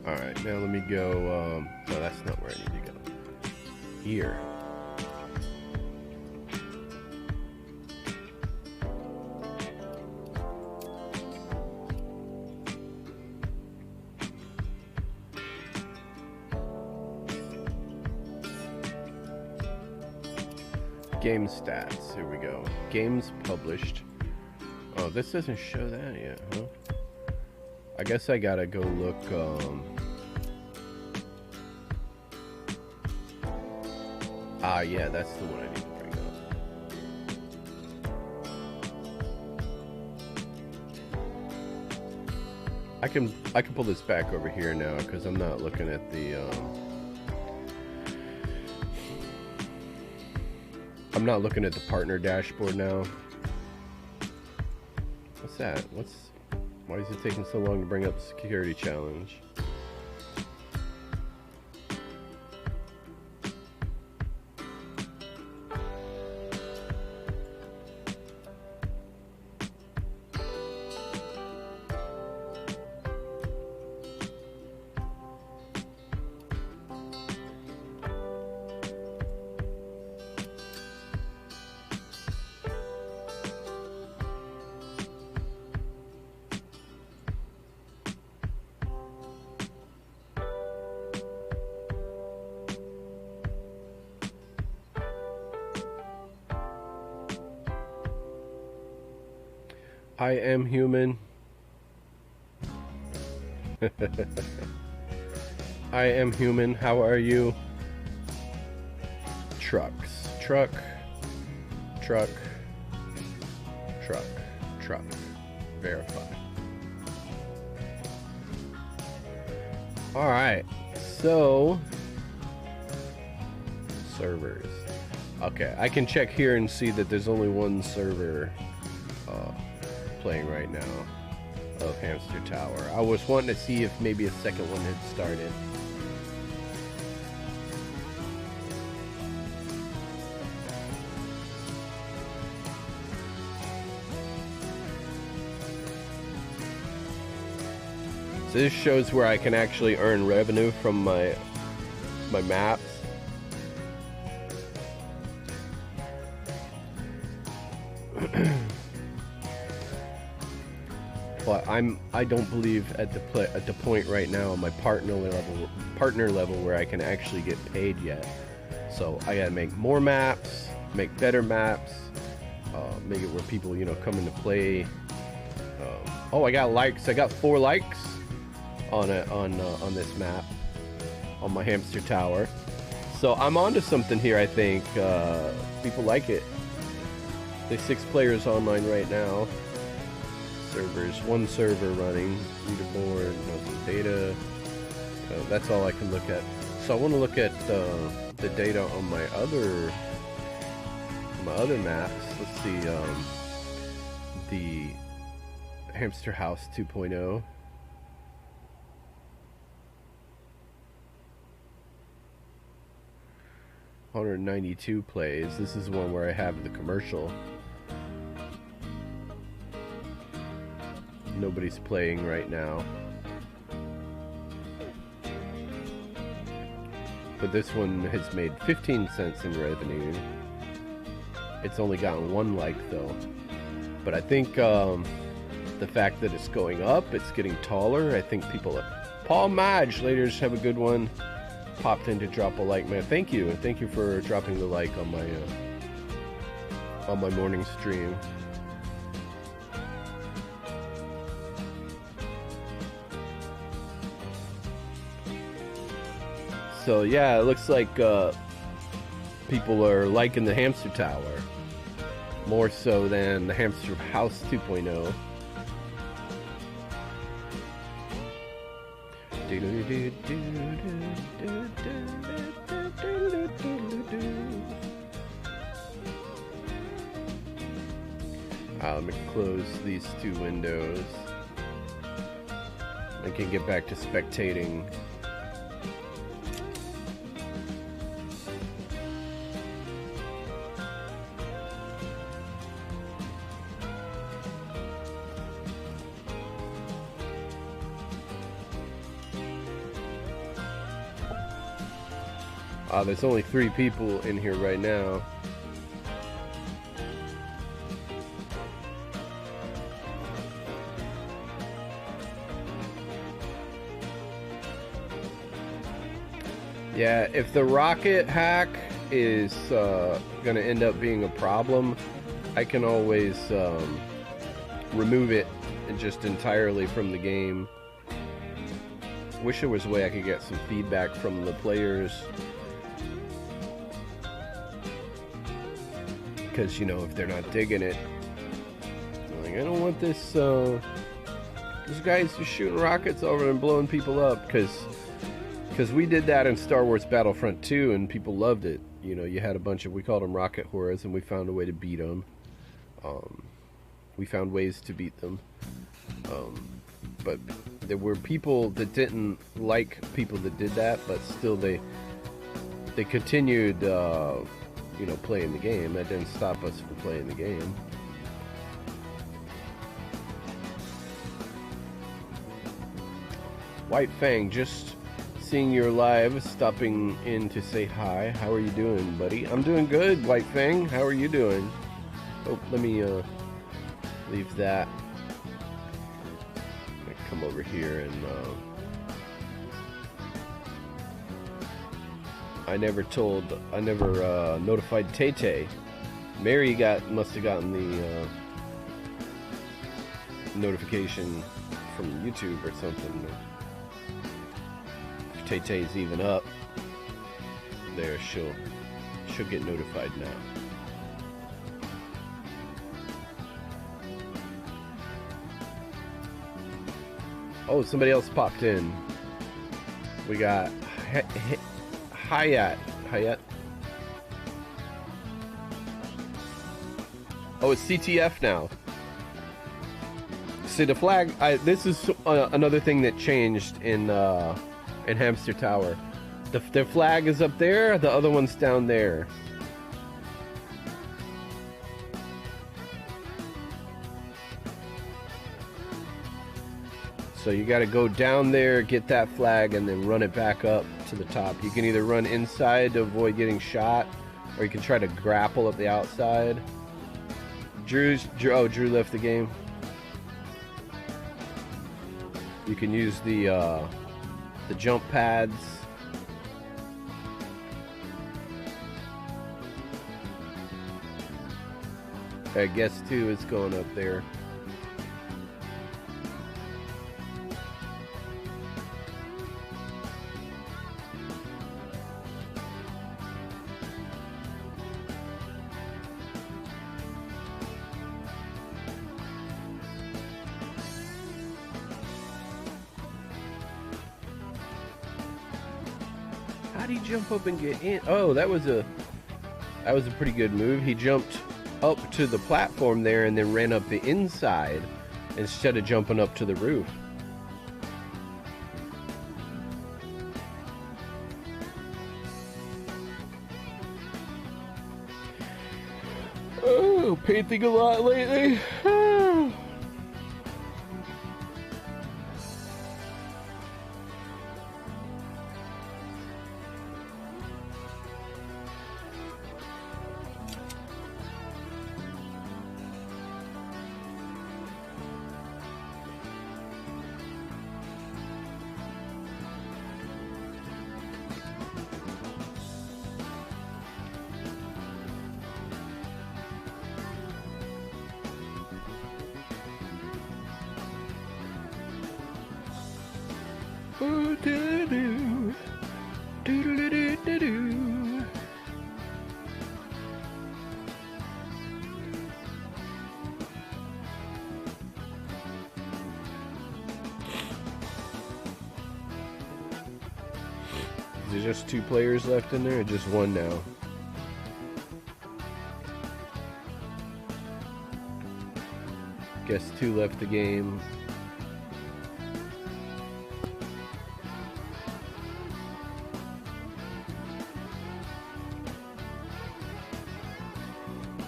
Alright, now let me go, no, that's not where I need to go. Here. Game stats, here we go. Games published. Oh, this doesn't show that yet, huh? I guess I gotta go look, yeah, that's the one I need to bring up. I can pull this back over here now because I'm not looking at the, I'm not looking at the partner dashboard now. What's that? Why is it taking so long to bring up the security challenge? I am human. I am human. How are you? Trucks. Truck. Truck. Truck. Truck. Verify. Alright. So. Servers. Okay. I can check here and see that there's only one server playing right now of Hamster Tower. I was wanting to see if maybe a second one had started. So this shows where I can actually earn revenue from my maps. But I don't believe at the point right now on my partner level where I can actually get paid yet. So I gotta make more maps, make better maps, make it where people, you know, come into play. Oh, I got likes. I got 4 likes on this map on my Hamster Tower. So I'm onto something here. I think people like it. There's 6 players online right now. Servers, 1 server running, leaderboard, data. That's all I can look at. So I want to look at the data on my other maps. Let's see, the Hamster House 2.0. $192 plays. This is one where I have the commercial. Nobody's playing right now. but this one has made 15 cents in revenue. It's only gotten 1 like though. But I think the fact that it's going up, it's getting taller. I think people are... Paul Madge, laters, have a good one. Popped in to drop a like, man. Thank you, and thank you for dropping the like on my morning stream. So yeah, it looks like people are liking the hamster tower more so than the hamster house 2.0. Let me close these 2 windows. I can get back to spectating. There's only 3 people in here right now. Yeah, if the rocket hack is gonna end up being a problem, I can always remove it just entirely from the game. Wish there was a way I could get some feedback from the players. Because, you know, if they're not digging it, like, I don't want this, this guy's just shooting rockets over and blowing people up, because we did that in Star Wars Battlefront 2, and people loved it. You know, you had a bunch of, we called them rocket whores, and we found a way to beat them. We found ways to beat them. But there were people that didn't like people that did that, but still they continued, you know, playing the game. That didn't stop us from playing the game. White Fang, just seeing your live, stopping in to say hi. How are you doing, buddy? I'm doing good, White Fang. How are you doing? Oh, let me leave that. I'm gonna come over here and I never notified Tay-Tay. Mary must have gotten the notification from YouTube or something. If Tay-Tay's even up, there she'll get notified now. Oh, somebody else popped in. We got Hayat. Oh, it's CTF now. See the flag. This is another thing that changed in Hamster Tower. The flag is up there. The other one's down there. So you got to go down there, get that flag, and then run it back up to the top. You can either run inside to avoid getting shot, or you can try to grapple up the outside. Drew left the game. You can use the jump pads. I guess 2 is going up there. How'd he jump up and get in? Oh, that was a pretty good move. He jumped up to the platform there and then ran up the inside instead of jumping up to the roof. Oh, painting a lot lately. Oh, doo-doo-doo. Doo-doo-doo-doo-doo. Is there just 2 players left in there, or just 1 now? Guess 2 left the game.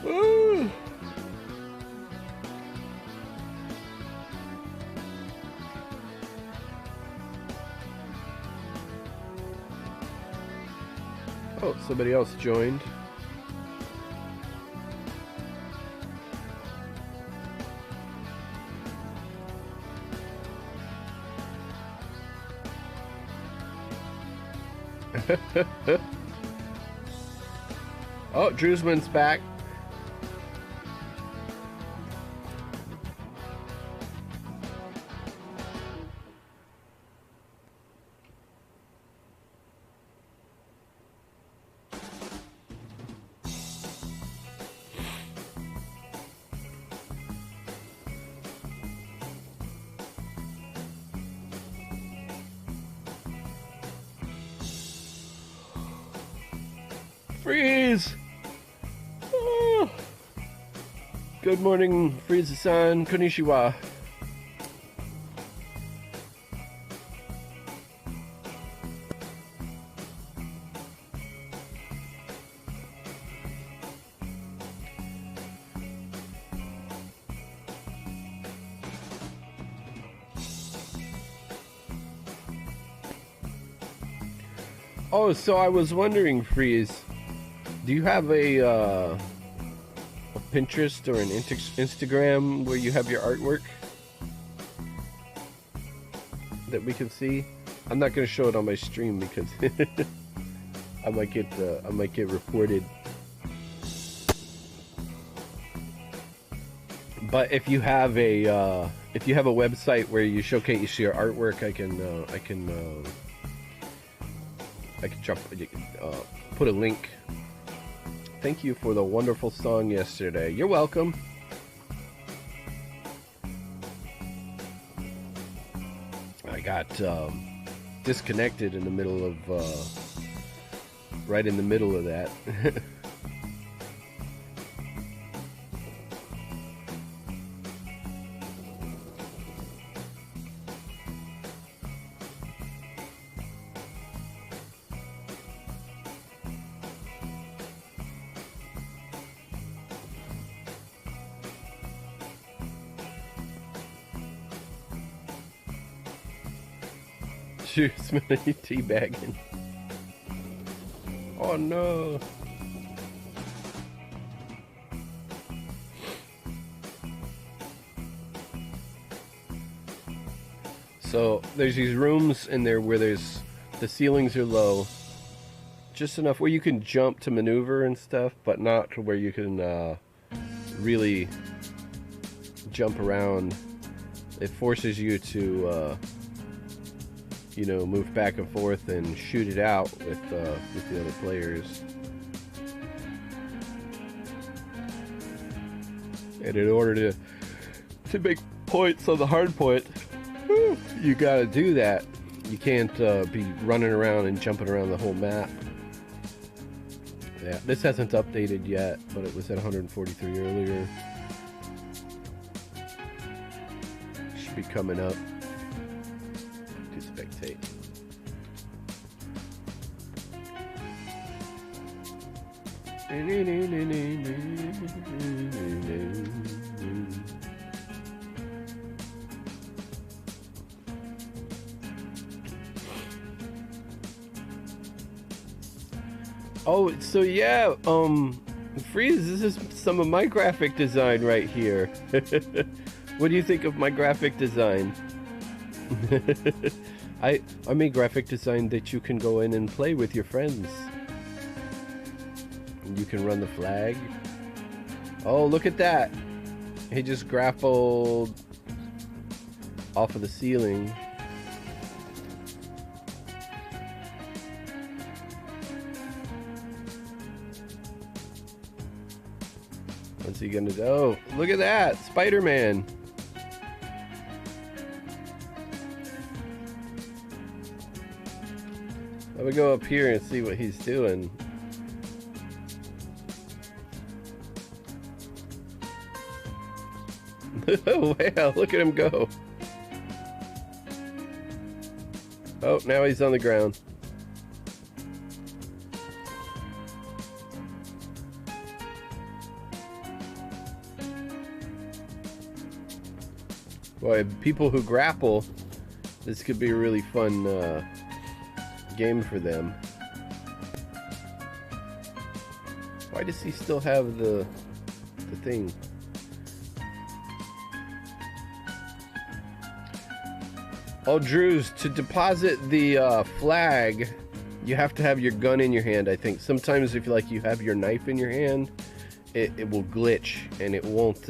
Woo! Oh, somebody else joined. Oh, Drewsman's back. Freeze! Oh. Good morning, Freeze-san. Konnichiwa. Oh, so I was wondering, Freeze, do you have a Pinterest or an Instagram where you have your artwork that we can see? I'm not going to show it on my stream because I might get reported. But if you have a website where you showcase your artwork, I can drop put a link. Thank you for the wonderful song yesterday. You're welcome. I got disconnected in the middle of right in the middle of that. Smelling teabagging. Oh no. So there's these rooms in there where the ceilings are low, just enough where you can jump to maneuver and stuff, but not to where you can really jump around. It forces you to you know, move back and forth and shoot it out with the other players. And in order to make points on the hard point, you gotta do that. You can't be running around and jumping around the whole map. Yeah, this hasn't updated yet, but it was at 143 earlier. Should be coming up. Spectate. Oh, so yeah, Freeze, this is some of my graphic design right here. What do you think of my graphic design? I made graphic design that you can go in and play with your friends. You can run the flag. Oh, look at that. He just grappled off of the ceiling. What's he gonna do? Oh, look at that! Spider-Man! I'm gonna go up here and see what he's doing. Oh, wow, look at him go. Oh, now he's on the ground. Boy, people who grapple, this could be a really fun game for them. Why does he still have the thing? Oh, Drews, to deposit the flag, you have to have your gun in your hand, I think. Sometimes if you have your knife in your hand, it will glitch and it won't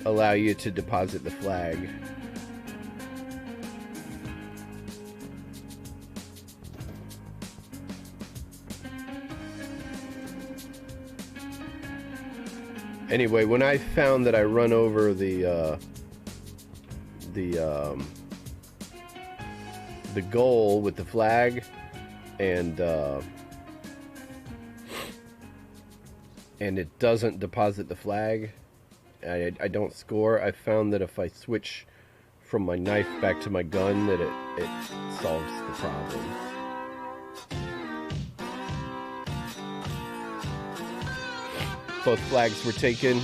allow you to deposit the flag. Anyway, when I found that I run over the goal with the flag and it doesn't deposit the flag, I don't score. I found that if I switch from my knife back to my gun, that it solves the problem. Both flags were taken.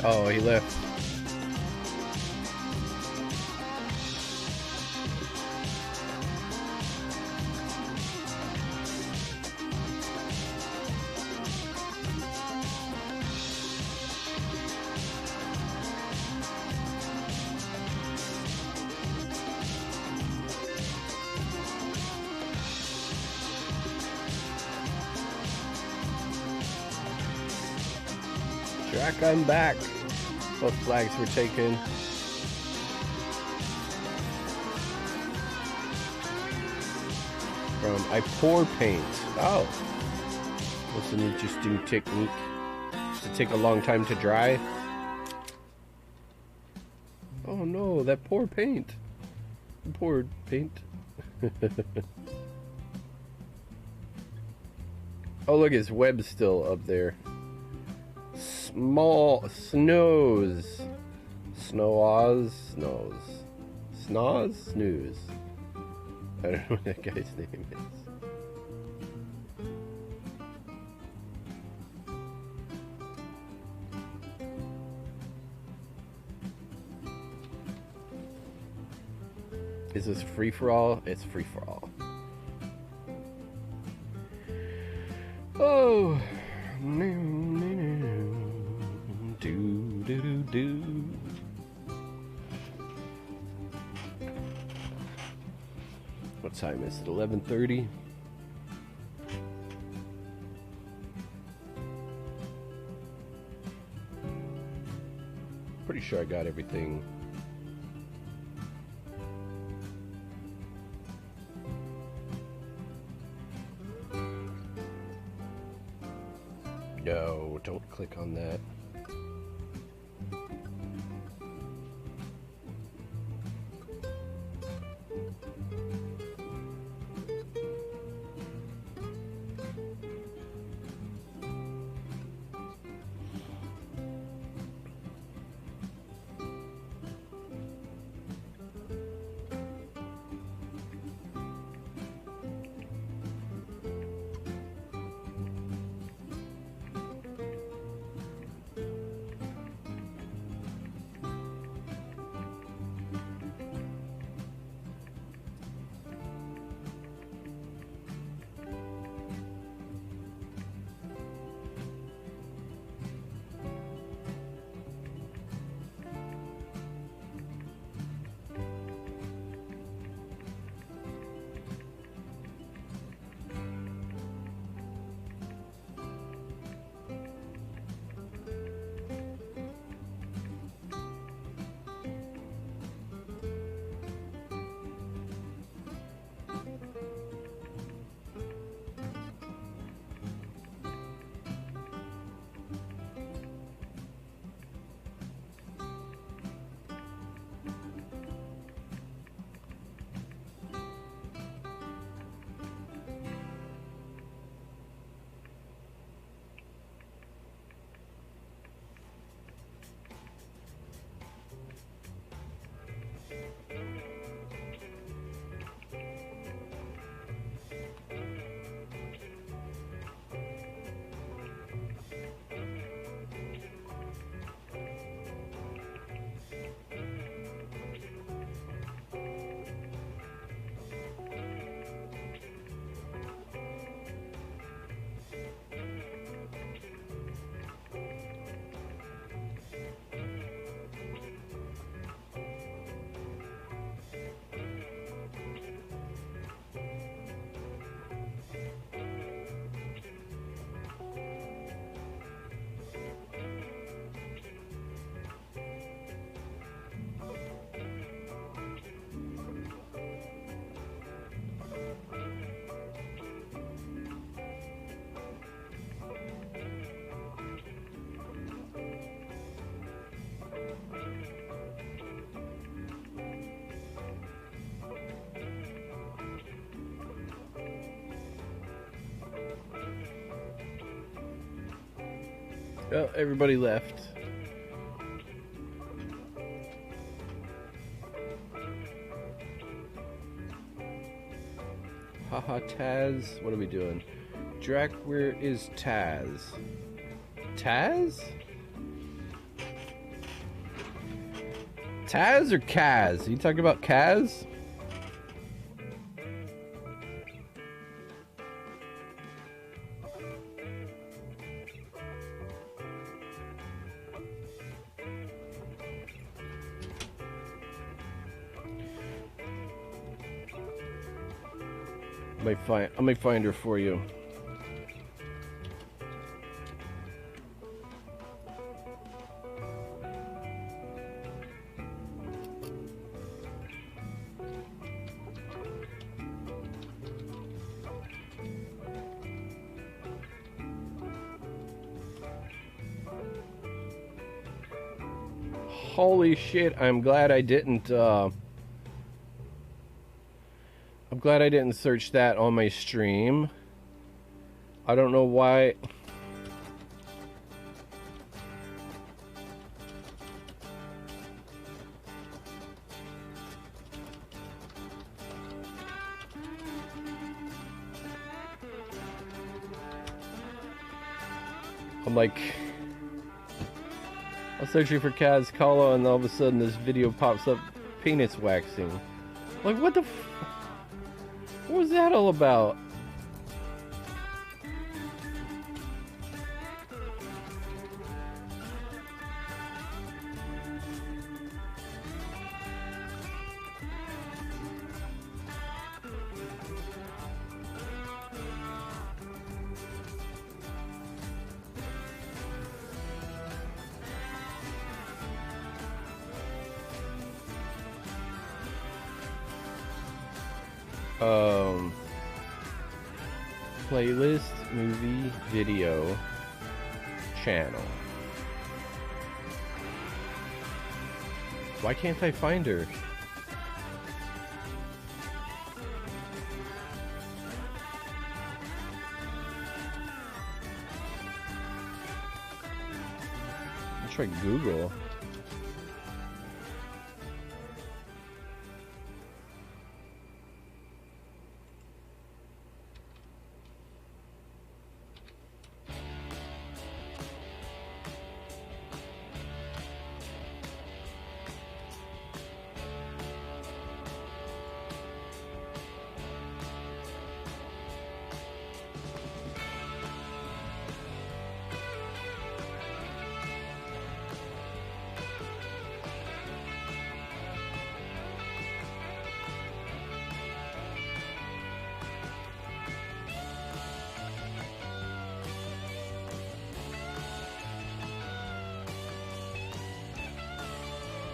Oh, he left. Drac, I'm back. Both flags were taken. I pour paint. Oh. That's an interesting technique. Does it take a long time to dry? Oh no, that poor paint. Poor paint. Oh look, his web's still up there. Small snows. Snows. Snoz? Snooze. I don't know what that guy's name is. Is this free for all? It's free for all. Oh. Do. What time is it? 11:30. Pretty sure I got everything. No, don't click on that. Oh, everybody left. Haha, Taz. What are we doing? Drac, where is Taz? Taz? Taz or Kaz? Are you talking about Kaz? I might find her for you. Holy shit, I'm glad I didn't search that on my stream. I don't know why. I'm like, I'm searching for Kaz Kala and all of a sudden this video pops up, penis waxing. Like, what the what was that all about? Playlist, movie, video, channel. Why can't I find her? Let's try Google.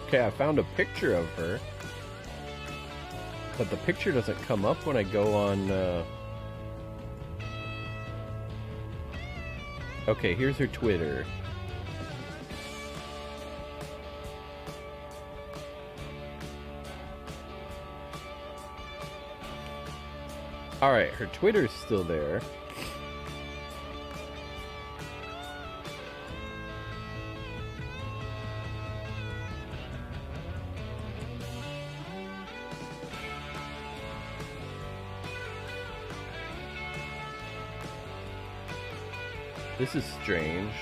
Okay, I found a picture of her, but the picture doesn't come up when I go on, Okay, here's her Twitter. Alright, her Twitter's still there. This is strange.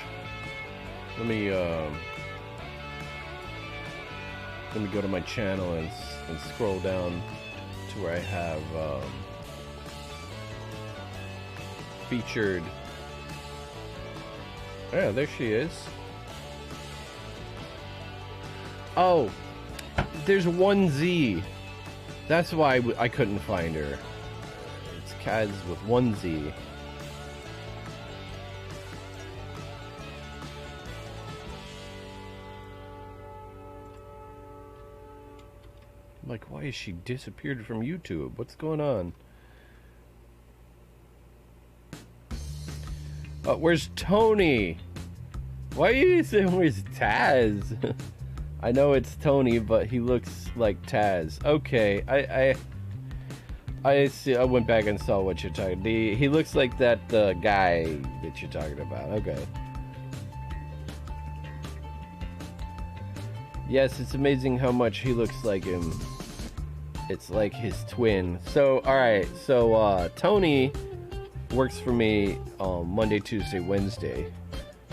Let me go to my channel and scroll down to where I have featured. Yeah, there she is. Oh, there's one Z. That's why I couldn't find her. It's Kaz with one Z. Like, why is she disappeared from YouTube? What's going on? Where's Tony? Why are you saying where's Taz? I know it's Tony, but he looks like Taz. Okay, I see. I went back and saw what you're talking. He looks like that guy that you're talking about. Okay. Yes, it's amazing how much he looks like him. It's like his twin. So, alright, so Tony works for me Monday, Tuesday, Wednesday.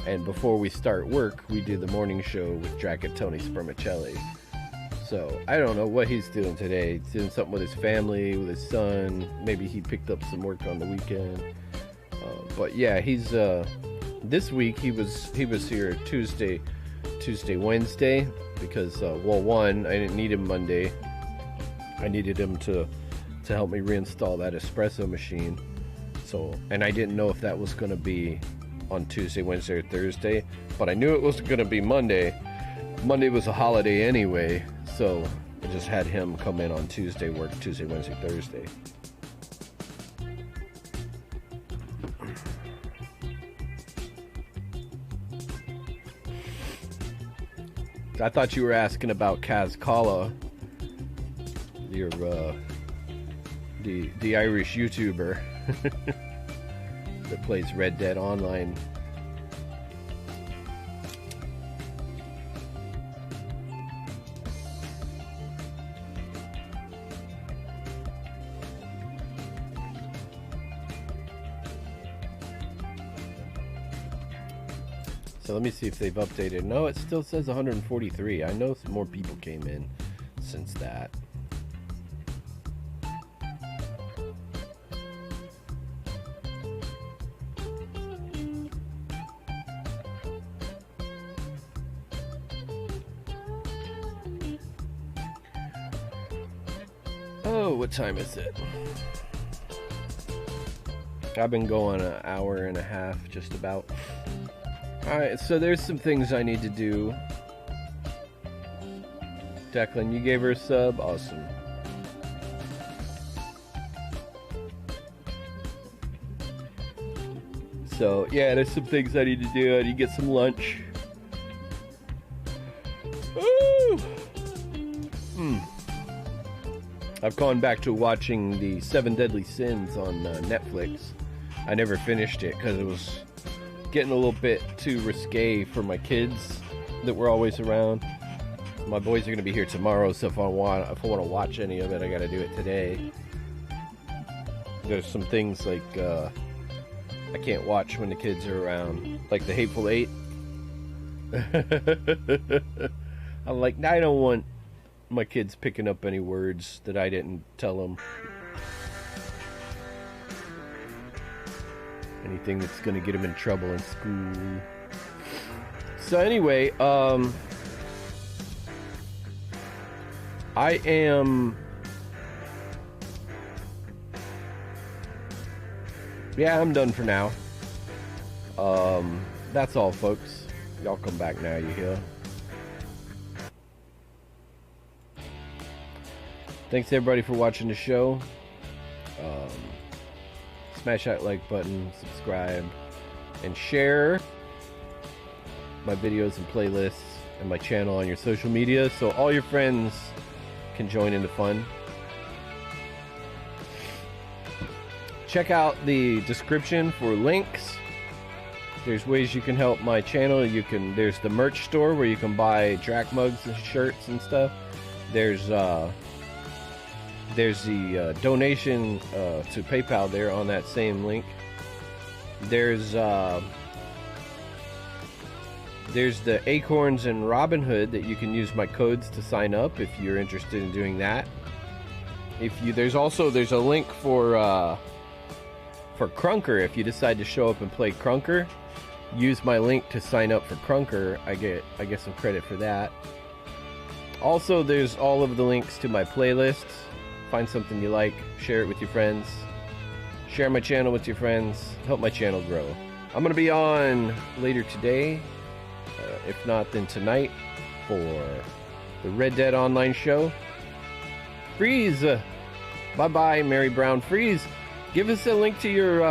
And before we start work, we do the morning show with Drac and Tony Spermicelli. So, I don't know what he's doing today. He's doing something with his family, with his son. Maybe he picked up some work on the weekend. But yeah, he's this week he was here Tuesday, Wednesday, because well, one, I didn't need him Monday. I needed him to help me reinstall that espresso machine. So, and I didn't know if that was going to be on Tuesday, Wednesday, or Thursday, but I knew it wasn't going to be Monday. Monday was a holiday anyway, so I just had him come in on Tuesday, work Tuesday, Wednesday, Thursday. I thought you were asking about Kaz Kala, your the Irish YouTuber that plays Red Dead Online. So let me see if they've updated. No, it still says 143. I know some more people came in since that. Oh, what time is it? I've been going an hour and a half, just about. Alright, so there's some things I need to do. Declan, you gave her a sub? Awesome. So, yeah, there's some things I need to do. I need to get some lunch. Woo! I've gone back to watching the 7 Deadly Sins on Netflix. I never finished it because it was getting a little bit too risque for my kids that were always around. My boys are going to be here tomorrow, so if I want to watch any of it, I got to do it today. There's some things like I can't watch when the kids are around, like The Hateful Eight. I'm like, I don't want my kids picking up any words that I didn't tell them. Anything that's going to get them in trouble in school. So anyway, I am... Yeah, I'm done for now. That's all, folks. Y'all come back now, you hear? Thanks everybody for watching the show. Smash that like button, subscribe, and share my videos and playlists and my channel on your social media so all your friends can join in the fun. Check out the description for links. There's ways you can help my channel. There's the merch store where you can buy Drac mugs and shirts and stuff. There's the donation to PayPal there on that same link. There's the Acorns and Robinhood that you can use my codes to sign up if you're interested in doing that. There's a link for Crunker. If you decide to show up and play Crunker, use my link to sign up for Crunker. I get some credit for that. Also, there's all of the links to my playlists. Find something you like, share it with your friends, share my channel with your friends, help my channel grow. I'm going to be on later today, if not then tonight, for the Red Dead Online show. Freeze! Bye-bye, Mary Brown. Freeze! Give us a link to your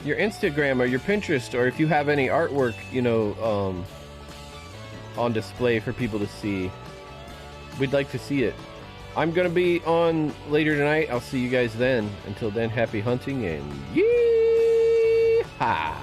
Instagram or your Pinterest, or if you have any artwork, on display for people to see. We'd like to see it. I'm going to be on later tonight. I'll see you guys then. Until then, happy hunting and yeehaw!